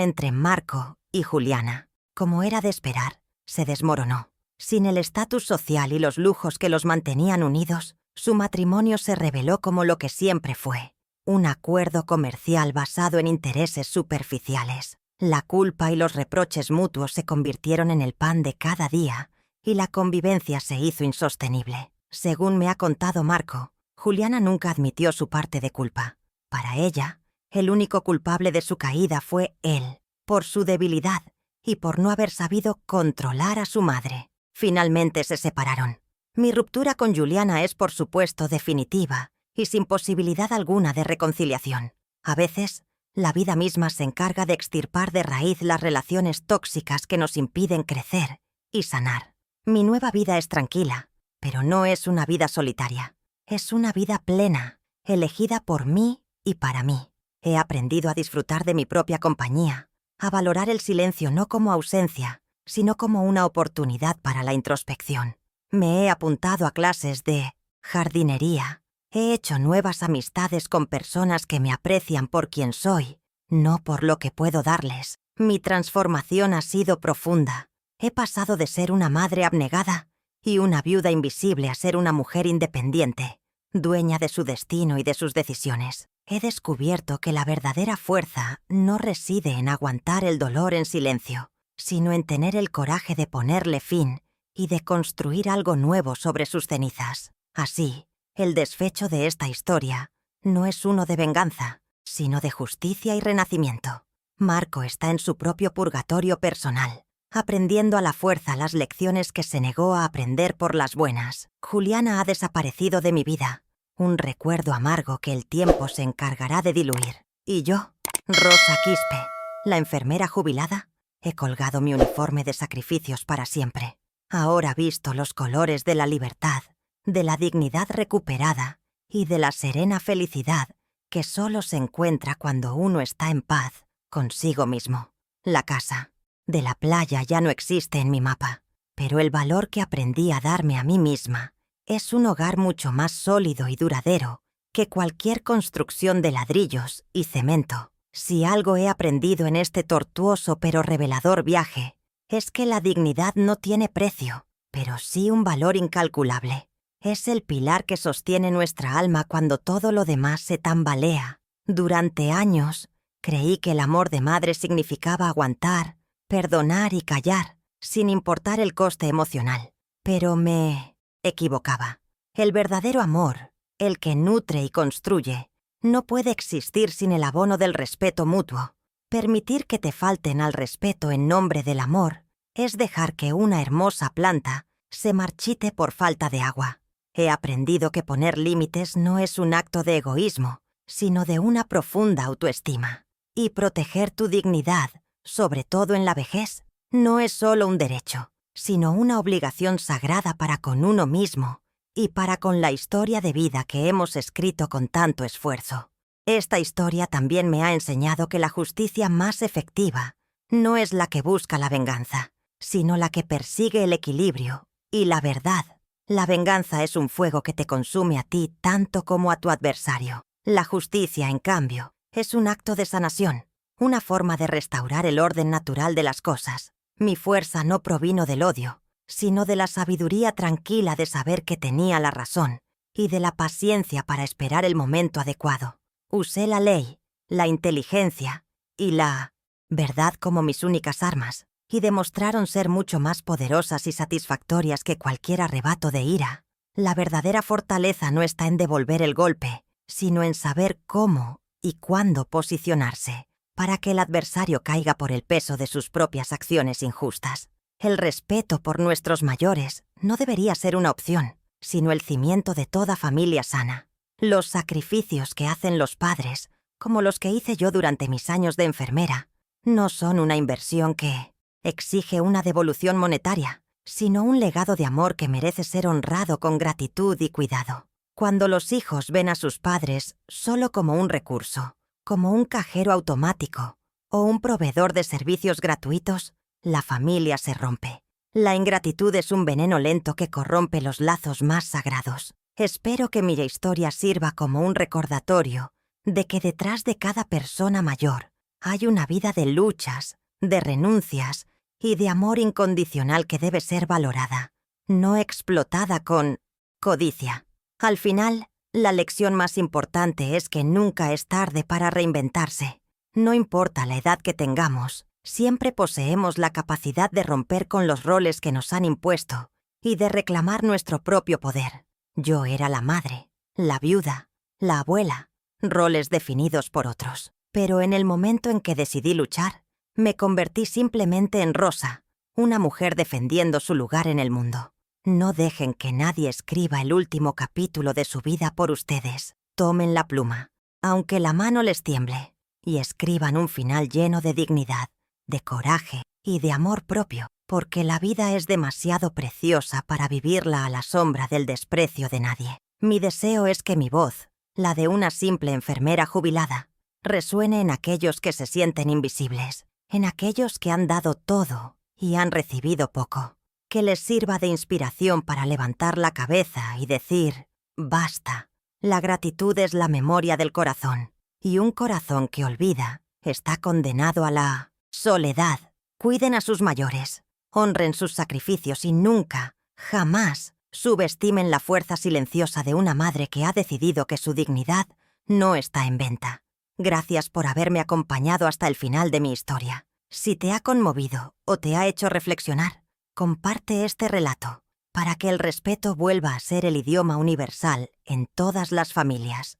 entre Marco y Juliana, como era de esperar, se desmoronó. Sin el estatus social y los lujos que los mantenían unidos, su matrimonio se reveló como lo que siempre fue: un acuerdo comercial basado en intereses superficiales. La culpa y los reproches mutuos se convirtieron en el pan de cada día y la convivencia se hizo insostenible. Según me ha contado Marco, Juliana nunca admitió su parte de culpa. Para ella, el único culpable de su caída fue él, por su debilidad y por no haber sabido controlar a su madre. Finalmente se separaron. Mi ruptura con Juliana es, por supuesto, definitiva y sin posibilidad alguna de reconciliación. A veces, la vida misma se encarga de extirpar de raíz las relaciones tóxicas que nos impiden crecer y sanar. Mi nueva vida es tranquila, pero no es una vida solitaria. Es una vida plena, elegida por mí y para mí. He aprendido a disfrutar de mi propia compañía, a valorar el silencio no como ausencia, sino como una oportunidad para la introspección. Me he apuntado a clases de jardinería. He hecho nuevas amistades con personas que me aprecian por quien soy, no por lo que puedo darles. Mi transformación ha sido profunda. He pasado de ser una madre abnegada y una viuda invisible a ser una mujer independiente, dueña de su destino y de sus decisiones. He descubierto que la verdadera fuerza no reside en aguantar el dolor en silencio, sino en tener el coraje de ponerle fin y de construir algo nuevo sobre sus cenizas. Así, el desfecho de esta historia no es uno de venganza, sino de justicia y renacimiento. Marco está en su propio purgatorio personal, aprendiendo a la fuerza las lecciones que se negó a aprender por las buenas. Juliana ha desaparecido de mi vida, un recuerdo amargo que el tiempo se encargará de diluir. Y yo, Rosa Quispe, la enfermera jubilada, he colgado mi uniforme de sacrificios para siempre. Ahora visto los colores de la libertad, de la dignidad recuperada y de la serena felicidad que solo se encuentra cuando uno está en paz consigo mismo. La casa de la playa ya no existe en mi mapa, pero el valor que aprendí a darme a mí misma es un hogar mucho más sólido y duradero que cualquier construcción de ladrillos y cemento. Si algo he aprendido en este tortuoso pero revelador viaje, es que la dignidad no tiene precio, pero sí un valor incalculable. Es el pilar que sostiene nuestra alma cuando todo lo demás se tambalea. Durante años, creí que el amor de madre significaba aguantar, perdonar y callar, sin importar el coste emocional. Pero me equivocaba. El verdadero amor, el que nutre y construye, no puede existir sin el abono del respeto mutuo. Permitir que te falten al respeto en nombre del amor es dejar que una hermosa planta se marchite por falta de agua. He aprendido que poner límites no es un acto de egoísmo, sino de una profunda autoestima. Y proteger tu dignidad, sobre todo en la vejez, no es solo un derecho, sino una obligación sagrada para con uno mismo y para con la historia de vida que hemos escrito con tanto esfuerzo. Esta historia también me ha enseñado que la justicia más efectiva no es la que busca la venganza, sino la que persigue el equilibrio y la verdad. La venganza es un fuego que te consume a ti tanto como a tu adversario. La justicia, en cambio, es un acto de sanación, una forma de restaurar el orden natural de las cosas. Mi fuerza no provino del odio, sino de la sabiduría tranquila de saber que tenía la razón y de la paciencia para esperar el momento adecuado. Usé la ley, la inteligencia y la verdad como mis únicas armas, y demostraron ser mucho más poderosas y satisfactorias que cualquier arrebato de ira. La verdadera fortaleza no está en devolver el golpe, sino en saber cómo y cuándo posicionarse, para que el adversario caiga por el peso de sus propias acciones injustas. El respeto por nuestros mayores no debería ser una opción, sino el cimiento de toda familia sana. Los sacrificios que hacen los padres, como los que hice yo durante mis años de enfermera, no son una inversión que exige una devolución monetaria, sino un legado de amor que merece ser honrado con gratitud y cuidado. Cuando los hijos ven a sus padres solo como un recurso, como un cajero automático o un proveedor de servicios gratuitos, la familia se rompe. La ingratitud es un veneno lento que corrompe los lazos más sagrados. Espero que mi historia sirva como un recordatorio de que detrás de cada persona mayor hay una vida de luchas, de renuncias y de amor incondicional que debe ser valorada, no explotada con codicia. Al final, la lección más importante es que nunca es tarde para reinventarse. No importa la edad que tengamos, siempre poseemos la capacidad de romper con los roles que nos han impuesto y de reclamar nuestro propio poder. Yo era la madre, la viuda, la abuela, roles definidos por otros. Pero en el momento en que decidí luchar, me convertí simplemente en Rosa, una mujer defendiendo su lugar en el mundo. No dejen que nadie escriba el último capítulo de su vida por ustedes. Tomen la pluma, aunque la mano les tiemble, y escriban un final lleno de dignidad, de coraje y de amor propio, porque la vida es demasiado preciosa para vivirla a la sombra del desprecio de nadie. Mi deseo es que mi voz, la de una simple enfermera jubilada, resuene en aquellos que se sienten invisibles, en aquellos que han dado todo y han recibido poco. Que les sirva de inspiración para levantar la cabeza y decir, basta. La gratitud es la memoria del corazón, y un corazón que olvida está condenado a la soledad. Cuiden a sus mayores, honren sus sacrificios y nunca, jamás, subestimen la fuerza silenciosa de una madre que ha decidido que su dignidad no está en venta. Gracias por haberme acompañado hasta el final de mi historia. Si te ha conmovido o te ha hecho reflexionar, comparte este relato para que el respeto vuelva a ser el idioma universal en todas las familias.